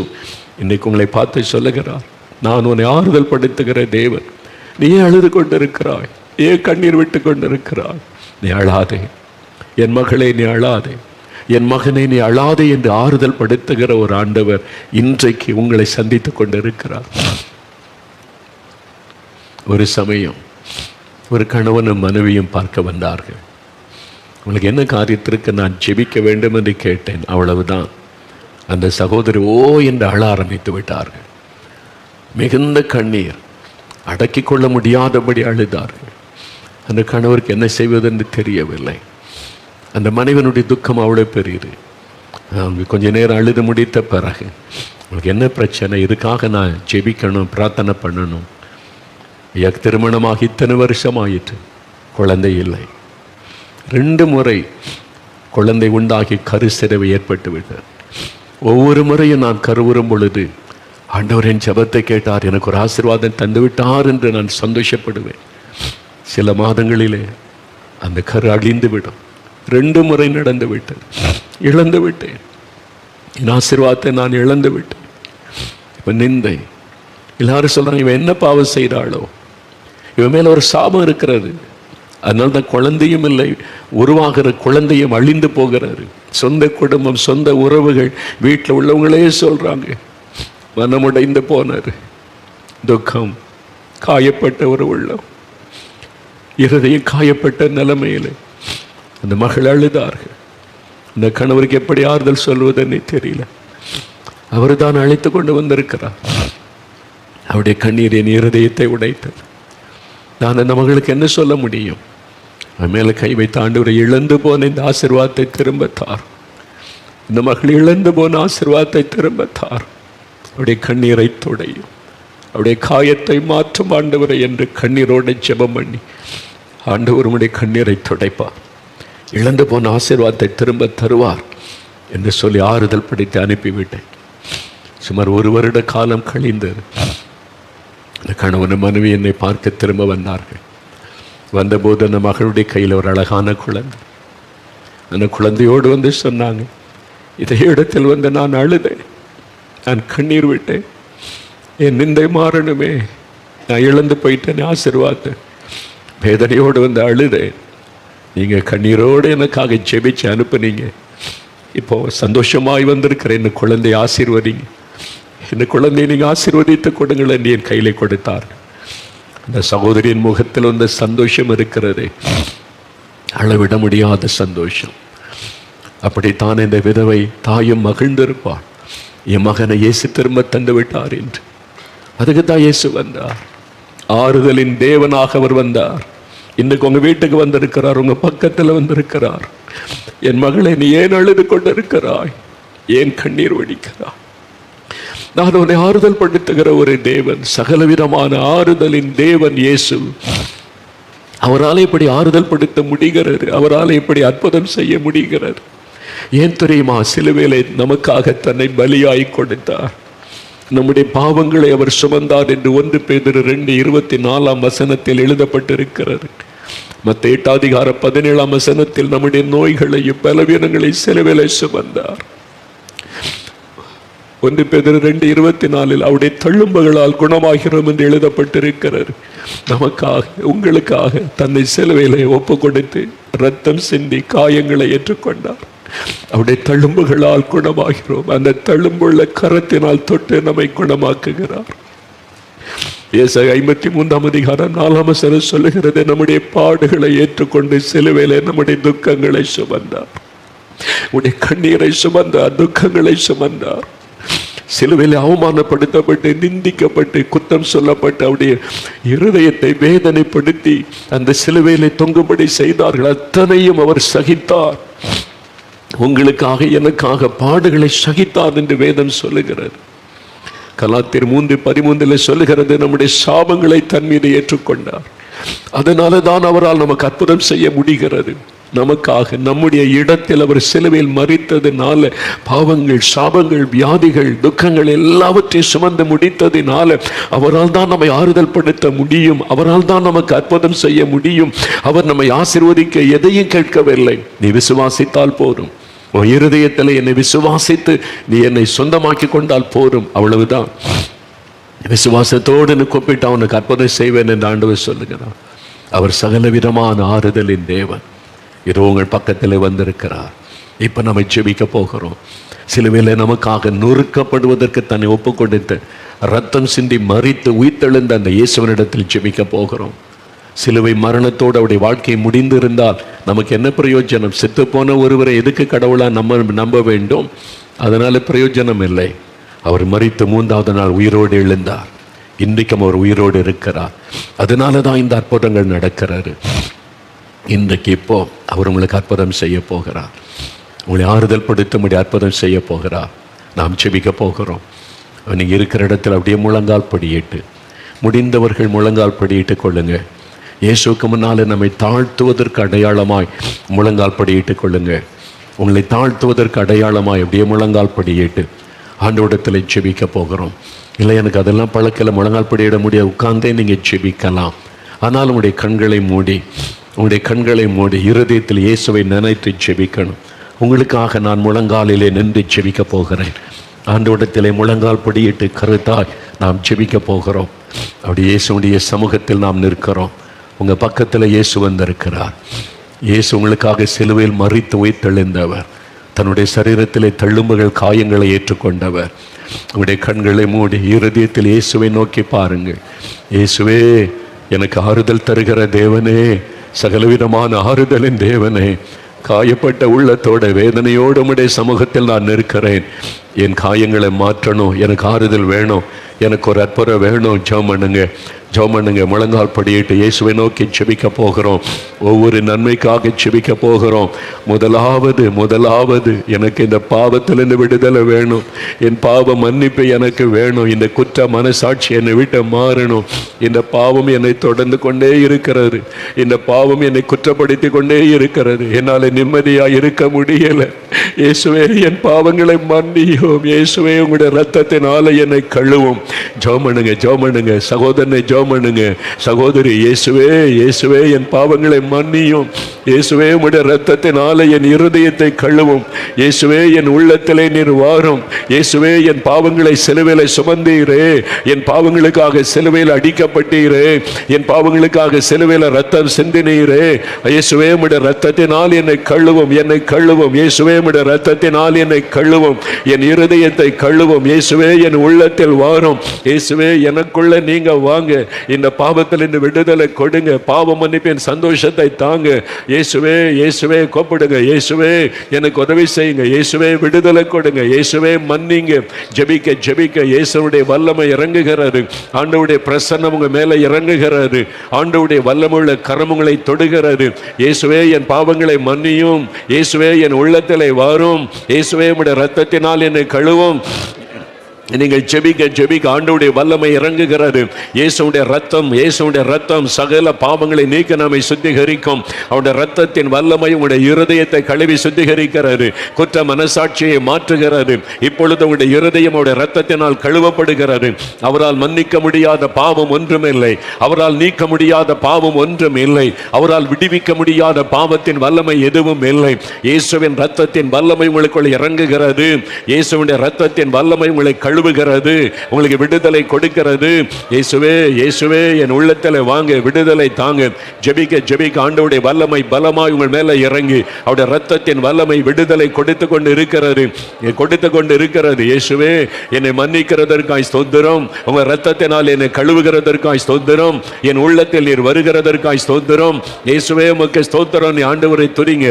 இன்னைக்கு உங்களை பார்த்து சொல்லுகிறார், நான் உன்னை ஆறுதல் படுத்துகிற தேவன். நீ அழுது கொண்டிருக்கிறாய், ஏன் கண்ணீர் விட்டு கொண்டிருக்கிறாய்? நீ அழாதே என் மகளே, நீ அழாதே என் மகனை, நீ அழாதே என்று ஆறுதல் படுத்துகிற ஒரு ஆண்டவர் இன்றைக்கு உங்களை சந்தித்து கொண்டிருக்கிறார். ஒரு சமயம் ஒரு கணவனும் மனைவியும் பார்க்க வந்தார்கள். உங்களுக்கு என்ன காரியத்திற்கு நான் ஜெபிக்க வேண்டும் என்று கேட்டேன். அவ்வளவுதான். அந்த சகோதரி ஓ என்று அழ ஆரம்பித்து விட்டார்கள். மிகுந்த கண்ணீர், அடக்கிக் கொள்ள முடியாதபடி அழுதார்கள். அந்த கணவருக்கு என்ன செய்வதென்று தெரியவில்லை. அந்த மனைவனுடைய துக்கம் அவ்வளோ பெரியது. அவங்க கொஞ்ச நேரம் அழுது முடித்த பிறகு, உங்களுக்கு என்ன பிரச்சனை, இதுக்காக நான் ஜெபிக்கணும், பிரார்த்தனை பண்ணணும். எனக்கு திருமணமாகி இத்தனை வருஷம் ஆயிற்று, குழந்தை இல்லை. 2 முறை குழந்தை உண்டாகி கருச்சிதைவு ஏற்பட்டு விட்டார். ஒவ்வொரு முறையும் நான் கருவுறும் பொழுது ஆண்டவர் என் ஜெபத்தை கேட்டார், எனக்கு ஒரு ஆசீர்வாதம் தந்து விட்டார் என்று நான் சந்தோஷப்படுவேன். சில மாதங்களிலே அந்த கரு அழிந்து விடும். 2 முறை நடந்து விட்டது. இழந்து விட்டேன். என் ஆசீர்வாதத்தை நான் இழந்து விட்டேன். இப்போ நிந்தை. எல்லாரும் சொல்றாங்க, இவன் என்ன பாவம் செய்கிறாளோ, இவன் மேல ஒரு சாபம் இருக்கிறது, அதனால தான் குழந்தையும் இல்லை, உருவாகிற குழந்தையும் அழிந்து போகிறாரு. சொந்த குடும்பம், சொந்த உறவுகள், வீட்டில் உள்ளவங்களே சொல்றாங்க மனமுடைந்து போனார். துக்கம், காயப்பட்ட ஒரு உள்ளம், இருதயம் காயப்பட்ட நிலைமையில் அந்த மகள் அழுதார்கள். இந்த கணவருக்கு எப்படி ஆறுதல் சொல்வதுன்னு தெரியல. அவர் தான் அழைத்து கொண்டு வந்திருக்கிறார். அவருடைய கண்ணீர் என் இருதயத்தை உடைத்தது. நான் அந்த மகளுக்கு என்ன சொல்ல முடியும்? அவன் மேலே கை வைத்த ஆண்டவரை, இழந்து போன இந்த ஆசீர்வாதத்தை திரும்பத்தார். இந்த மகள் இழந்து போன ஆசீர்வாதத்தை திரும்பத்தார். அவருடைய கண்ணீரை துடையும், அவருடைய காயத்தை மாற்றும் ஆண்டவரை என்று கண்ணீரோடு ஜெபம் பண்ணி, ஆண்டவர் உம்முடைய கண்ணீரை துடைப்பார், இழந்து போன ஆசீர்வாதத்தை திரும்ப தருவார் என்று சொல்லி ஆறுதல் படித்து அனுப்பிவிட்டேன். சுமார் 1 வருட காலம் கழிந்தது. அந்த கணவன் மனைவி என்னை பார்க்க திரும்ப வந்தார்கள். வந்தபோது அந்த மகளுடைய கையில் ஒரு அழகான குழந்தை. அந்த குழந்தையோடு வந்து சொன்னாங்க, இதே இடத்தில் வந்து நான் அழுதேன், நான் கண்ணீர் விட்டேன், என் நிந்தை மாறணுமே, நான் இழந்து போயிட்டேன் ஆசீர்வாதத்தை, வேதனையோடு வந்து அழுதேன், நீங்கள் கண்ணீரோடு எனக்காக ஜெபிச்சு அனுப்புனீங்க, இப்போ சந்தோஷமாய் வந்திருக்கிறேன், இந்த குழந்தையை ஆசீர்வதிங்க, இந்த குழந்தையை நீங்கள் ஆசீர்வதித்து கொடுங்கள் என்று என் கையிலே கொடுத்தார். அந்த சகோதரியின் முகத்தில் வந்த சந்தோஷம் இருக்கிறது, அளவிட முடியாத சந்தோஷம். அப்படித்தான் இந்த விதவை தாயும் மகிழ்ந்திருப்பாள், என் மகனை இயேசு திரும்ப தந்து விட்டார் என்று. அதுக்கு தான் இயேசு வந்தார், ஆறுதலின் தேவனாக அவர் வந்தார். இன்னைக்கு உங்க வீட்டுக்கு வந்திருக்கிறார், உங்க பக்கத்தில் வந்திருக்கிறார். என் மகளை நீ ஏன் அழுது கொண்டிருக்கிறாய், ஏன் கண்ணீர் வடிக்கிறாய்? நான் உன்னை ஆறுதல் படுத்துகிற ஒரு தேவன், சகலவிதமான ஆறுதலின் தேவன் இயேசு. அவரால் இப்படி ஆறுதல் படுத்த முடிகிறது, அவரால் இப்படி அற்புதம் செய்ய முடிகிறது. ஏன் தெரியுமா? சிலுவையிலே நமக்காக தன்னை பலியாய் கொடுத்தார். நம்முடைய பாவங்களை அவர் சுமந்தார் என்று 1 பேதுரு 2:24 எழுதப்பட்டிருக்கிறது. மத்தேயு 8:17 நம்முடைய நோய்களையும் பலவீனங்களை சிலுவையிலே சுமந்தார். 1 பேதுரு 2:24 அவருடைய தழும்புகளால் குணமாகிறோம் என்று எழுதப்பட்டிருக்கிறது. நமக்காக, உங்களுக்காக தன்னை சிலுவையிலே ஒப்பு கொடுத்து ரத்தம் சிந்தி காயங்களை ஏற்றுக்கொண்டார். அவருடைய தழும்புகளால் குணமாகிறோம். அந்த தழும்புள்ள கரத்தினால் தொட்டு நம்மை குணமாக்குகிறார். ஏசாயா 53:4 சொல்லுகிறது, நம்முடைய பாடுகளை ஏற்றுக்கொண்டு சிலுவையிலே நம்முடைய துக்கங்களை சுமந்தார், உடைய கண்ணீரை சுமந்தார், துக்கங்களை சுமந்தார். சிலுவையில் அவமானப்படுத்தப்பட்டு, நிந்திக்கப்பட்டு, குற்றம் சொல்லப்பட்டு, அவருடைய இருதயத்தை வேதனைப்படுத்தி அந்த சிலுவையிலே தொங்கும்படி செய்தார்கள். அத்தனையும் அவர் சகித்தார். உங்களுக்காக எனக்காக பாடுகளை சகித்தார் என்று வேதம் சொல்லுகிறது. கலாத்தியர் 3:13 சொல்லுகிறது, நம்முடைய சாபங்களை தன் மீது ஏற்றுக்கொண்டார். அதனால தான் அவரால் நமக்கு அற்புதம் செய்ய முடிகிறது. நமக்காக நம்முடைய இடத்தில் அவர் சிலுவையில் மரித்ததினால பாவங்கள், சாபங்கள், வியாதிகள், துக்கங்கள் எல்லாவற்றையும் சுமந்து முடித்ததினால அவரால் தான் நம்மை ஆறுதல் படுத்த முடியும். அவரால் தான் நமக்கு அற்புதம் செய்ய முடியும். அவர் நம்மை ஆசீர்வதிக்க எதையும் கேட்கவில்லை. நீ விசுவாசித்தால் போதும், உன் இருதயத்தில் என்னை விசுவாசித்து நீ என்னை சொந்தமாக்கி கொண்டால் போதும், அவ்வளவுதான். விசுவாசத்தோடு கூப்பிட்டு அவனுக்கு அற்புதம் செய்வேன் என்று ஆண்டவர் சொல்லுகிறார். அவர் சகல விதமான ஆறுதலின் தேவன். இதோ உங்கள் பக்கத்தில் வந்திருக்கிறார். இப்போ நம்ம ஜெபிக்க போகிறோம். சிலுவையில் நமக்காக நொறுக்கப்படுவதற்கு தன்னை ஒப்பு கொடுத்து ரத்தம் சிந்தி மரித்து உயிர்த்தெழுந்த அந்த இயேசுவனிடத்தில் ஜெபிக்க போகிறோம். சிலுவை மரணத்தோடு அவருடைய வாழ்க்கை முடிந்திருந்தால் நமக்கு என்ன பிரயோஜனம்? செத்து போன ஒருவரை எதுக்கு கடவுளா நம்ம நம்ப வேண்டும்? அதனால பிரயோஜனம் இல்லை. அவர் மரித்து 3வது நாள் உயிரோடு எழுந்தார். இன்றைக்கும் அவர் உயிரோடு இருக்கிறார். அதனால தான் இந்த அற்புதங்கள் நடக்கிறாரு. இன்றைக்கு இப்போ அவர் உங்களுக்கு அற்புதம் செய்ய போகிறார். உங்களை ஆறுதல் படுத்தும்படி அற்புதம் செய்ய போகிறார். நாம் செபிக்க போகிறோம். நீங்கள் இருக்கிற இடத்துல அப்படியே முழங்கால் படியிட்டு, முடிந்தவர்கள் முழங்கால் படியிட்டு கொள்ளுங்க. இயேசுக்கு முன்னால் நம்மை தாழ்த்துவதற்கு அடையாளமாய் முழங்கால் படியிட்டு கொள்ளுங்க. உங்களை தாழ்த்துவதற்கு அடையாளமாய் அப்படியே முழங்கால் படியிட்டு ஆண்டவரிடத்தில் செபிக்க போகிறோம். இல்லை, எனக்கு அதெல்லாம் பழக்கல, முழங்கால் படியிட முடியாது, உட்கார்ந்தே நீங்கள் செபிக்கலாம். ஆனால் உங்களுடைய கண்களை மூடி உங்களுடைய கண்களை மூடி இருதயத்தில் இயேசுவை நினைத்து ஜெபிக்கணும். உங்களுக்காக நான் முழங்காலிலே நின்று ஜெபிக்க போகிறேன். ஆண்டவரிடத்திலே முழங்கால் படியிட்டு கருத்தாய் நாம் ஜெபிக்க போகிறோம். அப்படி இயேசுடைய சமூகத்தில் நாம் நிற்கிறோம். உங்கள் பக்கத்தில் இயேசு வந்திருக்கிறார். இயேசு உங்களுக்காக சிலுவையில் மரித்து உயிர்த்தெழுந்தவர். தன்னுடைய சரீரத்திலே தள்ளும்புகள் காயங்களை ஏற்றுக்கொண்டவர். உங்களுடைய கண்களை மூடி இருதயத்தில் இயேசுவை நோக்கி பாருங்கள். இயேசுவே, எனக்கு ஆறுதல் தருகிற தேவனே, சகலவிதமான ஆறுதலின் தேவனே, காயப்பட்ட உள்ளத்தோட வேதனையோடு உம்முடைய சமூகத்தில் நான் நிற்கிறேன். என் காயங்களை மாற்றணும், எனக்கு ஆறுதல் வேணும், எனக்கு ஒரு அற்புதம் வேணும். ஜெபம் பண்ணுங்க. முழங்கால் படியிட்டு இயேசுவை நோக்கி ஜெபிக்க போகிறோம். ஒவ்வொரு நன்மைக்காக ஜெபிக்க போகிறோம். முதலாவது எனக்கு இந்த பாவத்திலிருந்து விடுதலை வேணும். என் பாவ மன்னிப்பு எனக்கு வேணும். இந்த குற்ற மனசாட்சி என்னை விட்டு மாறணும். இந்த பாவம் என்னை தொடர்ந்து கொண்டே இருக்கிறது. இந்த பாவம் என்னை குற்றப்படுத்தி கொண்டே இருக்கிறது. என்னால் நிம்மதியாக இருக்க முடியலை. இயேசுவே, என் பாவங்களை மன்னியும். இயேசுவே, உங்களுடைய ரத்தத்தினால என்னை கழுவும். ஜெபம் பண்ணுங்க. சகோதரனை ஜெபம் பண்ணுங்க. சகோதரி, இயேசுவே என் பாவங்களை மன்னியும். இயேசுவே, உம்முடைய ரத்தத்தினால என் இருதயத்தை கழுவும். இயேசுவே, என் உள்ளத்திலே நீர் வாரும். இயேசுவே, என் பாவங்களை சிலுவையில் சுமந்தீரே. என் பாவங்களுக்காக சிலுவையில் அடிக்கப்பட்டீரே. என் பாவங்களுக்காக சிலுவையில் ரத்தம் சிந்தினீரே. இயேசுவே, உம்முடைய ரத்தத்தினால் என்னை கழுவும். இயேசுவே, உம்முடைய ரத்தத்தினால் என்னை கழுவும். என் இருதயத்தை கழுவும். இயேசுவே, என் உள்ளத்தில் வாரும். இயேசுவே, எனக்குள்ள நீங்க வாங்க. இந்த பாவத்தில் இந்த விடுதலை கொடுங்க. பாவ மன்னிப்பின் சந்தோஷத்தை தாங்க. இயேசுவே கூப்பிடுங்க. இயேசுவே, எனக்கு உதவி செய்யுங்க. இயேசுவே, விடுதலை கொடுங்க. இயேசுவே, மன்னிங்க. ஜெபிக்க இயேசுடைய வல்லமை இறங்குகிறது. ஆண்டவருடைய பிரசன்னம் உங்க மேல இறங்குகிறது. ஆண்டவருடைய வல்லமுள்ள கரமுங்களை தொடுகிறது. இயேசுவே, என் பாவங்களை மன்னியும். இயேசுவே, என் உள்ளத்திலே வாரும். இயேசுவே, உம்முடைய ரத்தத்தினால் என்னை கழுவும். நீங்கள் ஜெபிக்க ஆண்டவருடைய வல்லமை இறங்குகிறது. இயேசுடைய ரத்தம் சகல பாவங்களை நீக்க நம்மை சுத்திகரிக்கும். அவருடைய ரத்தத்தின் வல்லமை உங்களுடைய இருதயத்தை கழுவி சுத்திகரிக்கிறது. குற்ற மனசாட்சியை மாற்றுகிறது. இப்பொழுது உங்களுடைய இருதயம் அவருடைய ரத்தத்தினால் கழுவப்படுகிறது. அவரால் மன்னிக்க முடியாத பாவம் ஒன்றுமில்லை. அவரால் நீக்க முடியாத பாவம் ஒன்றும் இல்லை. அவரால் விடுவிக்க முடியாத பாவத்தின் வல்லமை எதுவும் இல்லை. இயேசுவின் ரத்தத்தின் வல்லமை உங்களுக்குள் இறங்குகிறது. இயேசுவின் ரத்தத்தின் வல்லமை உங்களை கழுவுகிறது. உங்களுக்கு விடுதலை கொடுக்கிறது. இயேசுவே என் உள்ளத்தில் வாங்க, விடுதலை தாங்க. ஜெபிக்க ஆண்டவருடைய வல்லமை பலமாய் உங்கள் மேல இறங்கி அவருடைய ரத்தத்தின் வல்லமை விடுதலை கொடுத்து கொண்டு இருக்கிறது. இயேசுவே, என்னை மன்னிக்கிறதற்காய் ஸ்தோத்திரம். உங்க ரத்தத்தினால் என்னை கழுவுகிறதற்காய் ஸ்தோத்திரம். என் உள்ளத்தில் நீர் வருகிறதற்காய் ஸ்தோத்திரம். இயேசுவே, உமக்கு ஸ்தோத்திரம். ஆண்டவரை துதிங்க.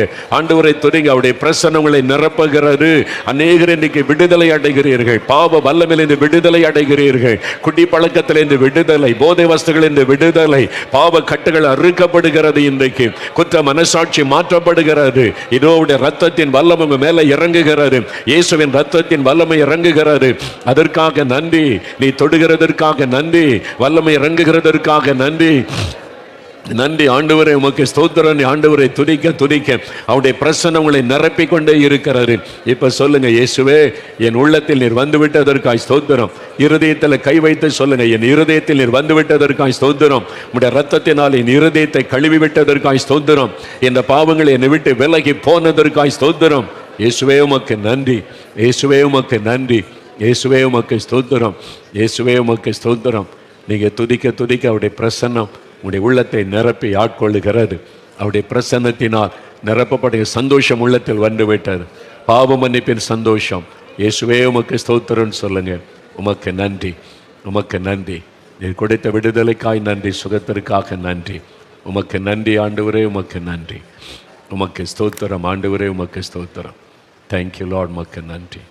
அவருடைய பிரசன்னம் உங்களை நிரப்புகிறது. அநேகர் இன்னைக்கு விடுதலை அடைகிறீர்கள். பாவ வல்லமையிலிருந்து விடுதலை அடைகிறீர்கள். குடி பழக்கத்திலிருந்து விடுதலை, போதை வஸ்துகளிலிருந்து விடுதலை, பாவ கட்டுகள் அறுக்கப்படுகிறது. இன்றைக்கு குற்ற மனசாட்சி மாற்றப்படுகிறது. இதோ ரத்தத்தின் வல்லமை மேல இறங்குகிறது. இயேசுவின் ரத்தத்தின் வல்லமை இறங்குகிறது. அதற்காக நன்றி. நீ தொடுகிறதற்காக நன்றி. வல்லமை இறங்குகிறதற்காக நன்றி ஆண்டவரே, உமக்கு ஸ்தோத்திரம். ஆண்டவரை துதிக்க அவருடைய பிரசன்னம் உங்களை நிரப்பிக் கொண்டே இருக்கிறாரு. இப்ப சொல்லுங்க, இயேசுவே, என் உள்ளத்தில் நீர் வந்து விட்டதற்காய் ஸ்தோத்திரம். இருதயத்தில் கை வைத்து சொல்லுங்க, என் இருதயத்தில் நீர் வந்து விட்டதற்காய் ஸ்தோத்திரம். உடைய ரத்தத்தினால் என் இருதயத்தை கழுவி விட்டதற்காய் ஸ்தோத்திரம். இந்த பாவங்களை என்னை விட்டு விலகி போனதற்காய் ஸ்தோத்திரம். இயேசுவே, உமக்கு நன்றி. இயேசுவே, உமக்கு நன்றி. இயேசுவே, உமக்கு ஸ்தோத்திரம். இயேசுவே, உமக்கு ஸ்தோத்திரம். நீங்க துதிக்க அவருடைய பிரசன்னம் உடைய உள்ளத்தை நிரப்பி ஆட்கொள்ளுகிறது. அவருடைய பிரசன்னத்தினால் நிரப்பப்படைய சந்தோஷம் உள்ளத்தில் வந்துவிட்டது. பாவ மன்னிப்பின் சந்தோஷம். இயேசுவே, உமக்கு ஸ்தோத்திரம் சொல்லுங்க. உமக்கு நன்றி. நீர் கொடுத்த விடுதலைக்காய் நன்றி. சுகத்திற்காக நன்றி. உமக்கு நன்றி ஆண்டவரே. உமக்கு நன்றி. உமக்கு ஸ்தோத்திரம் ஆண்டவரே. உமக்கு ஸ்தோத்திரம். Thank you Lord. உமக்கு நன்றி.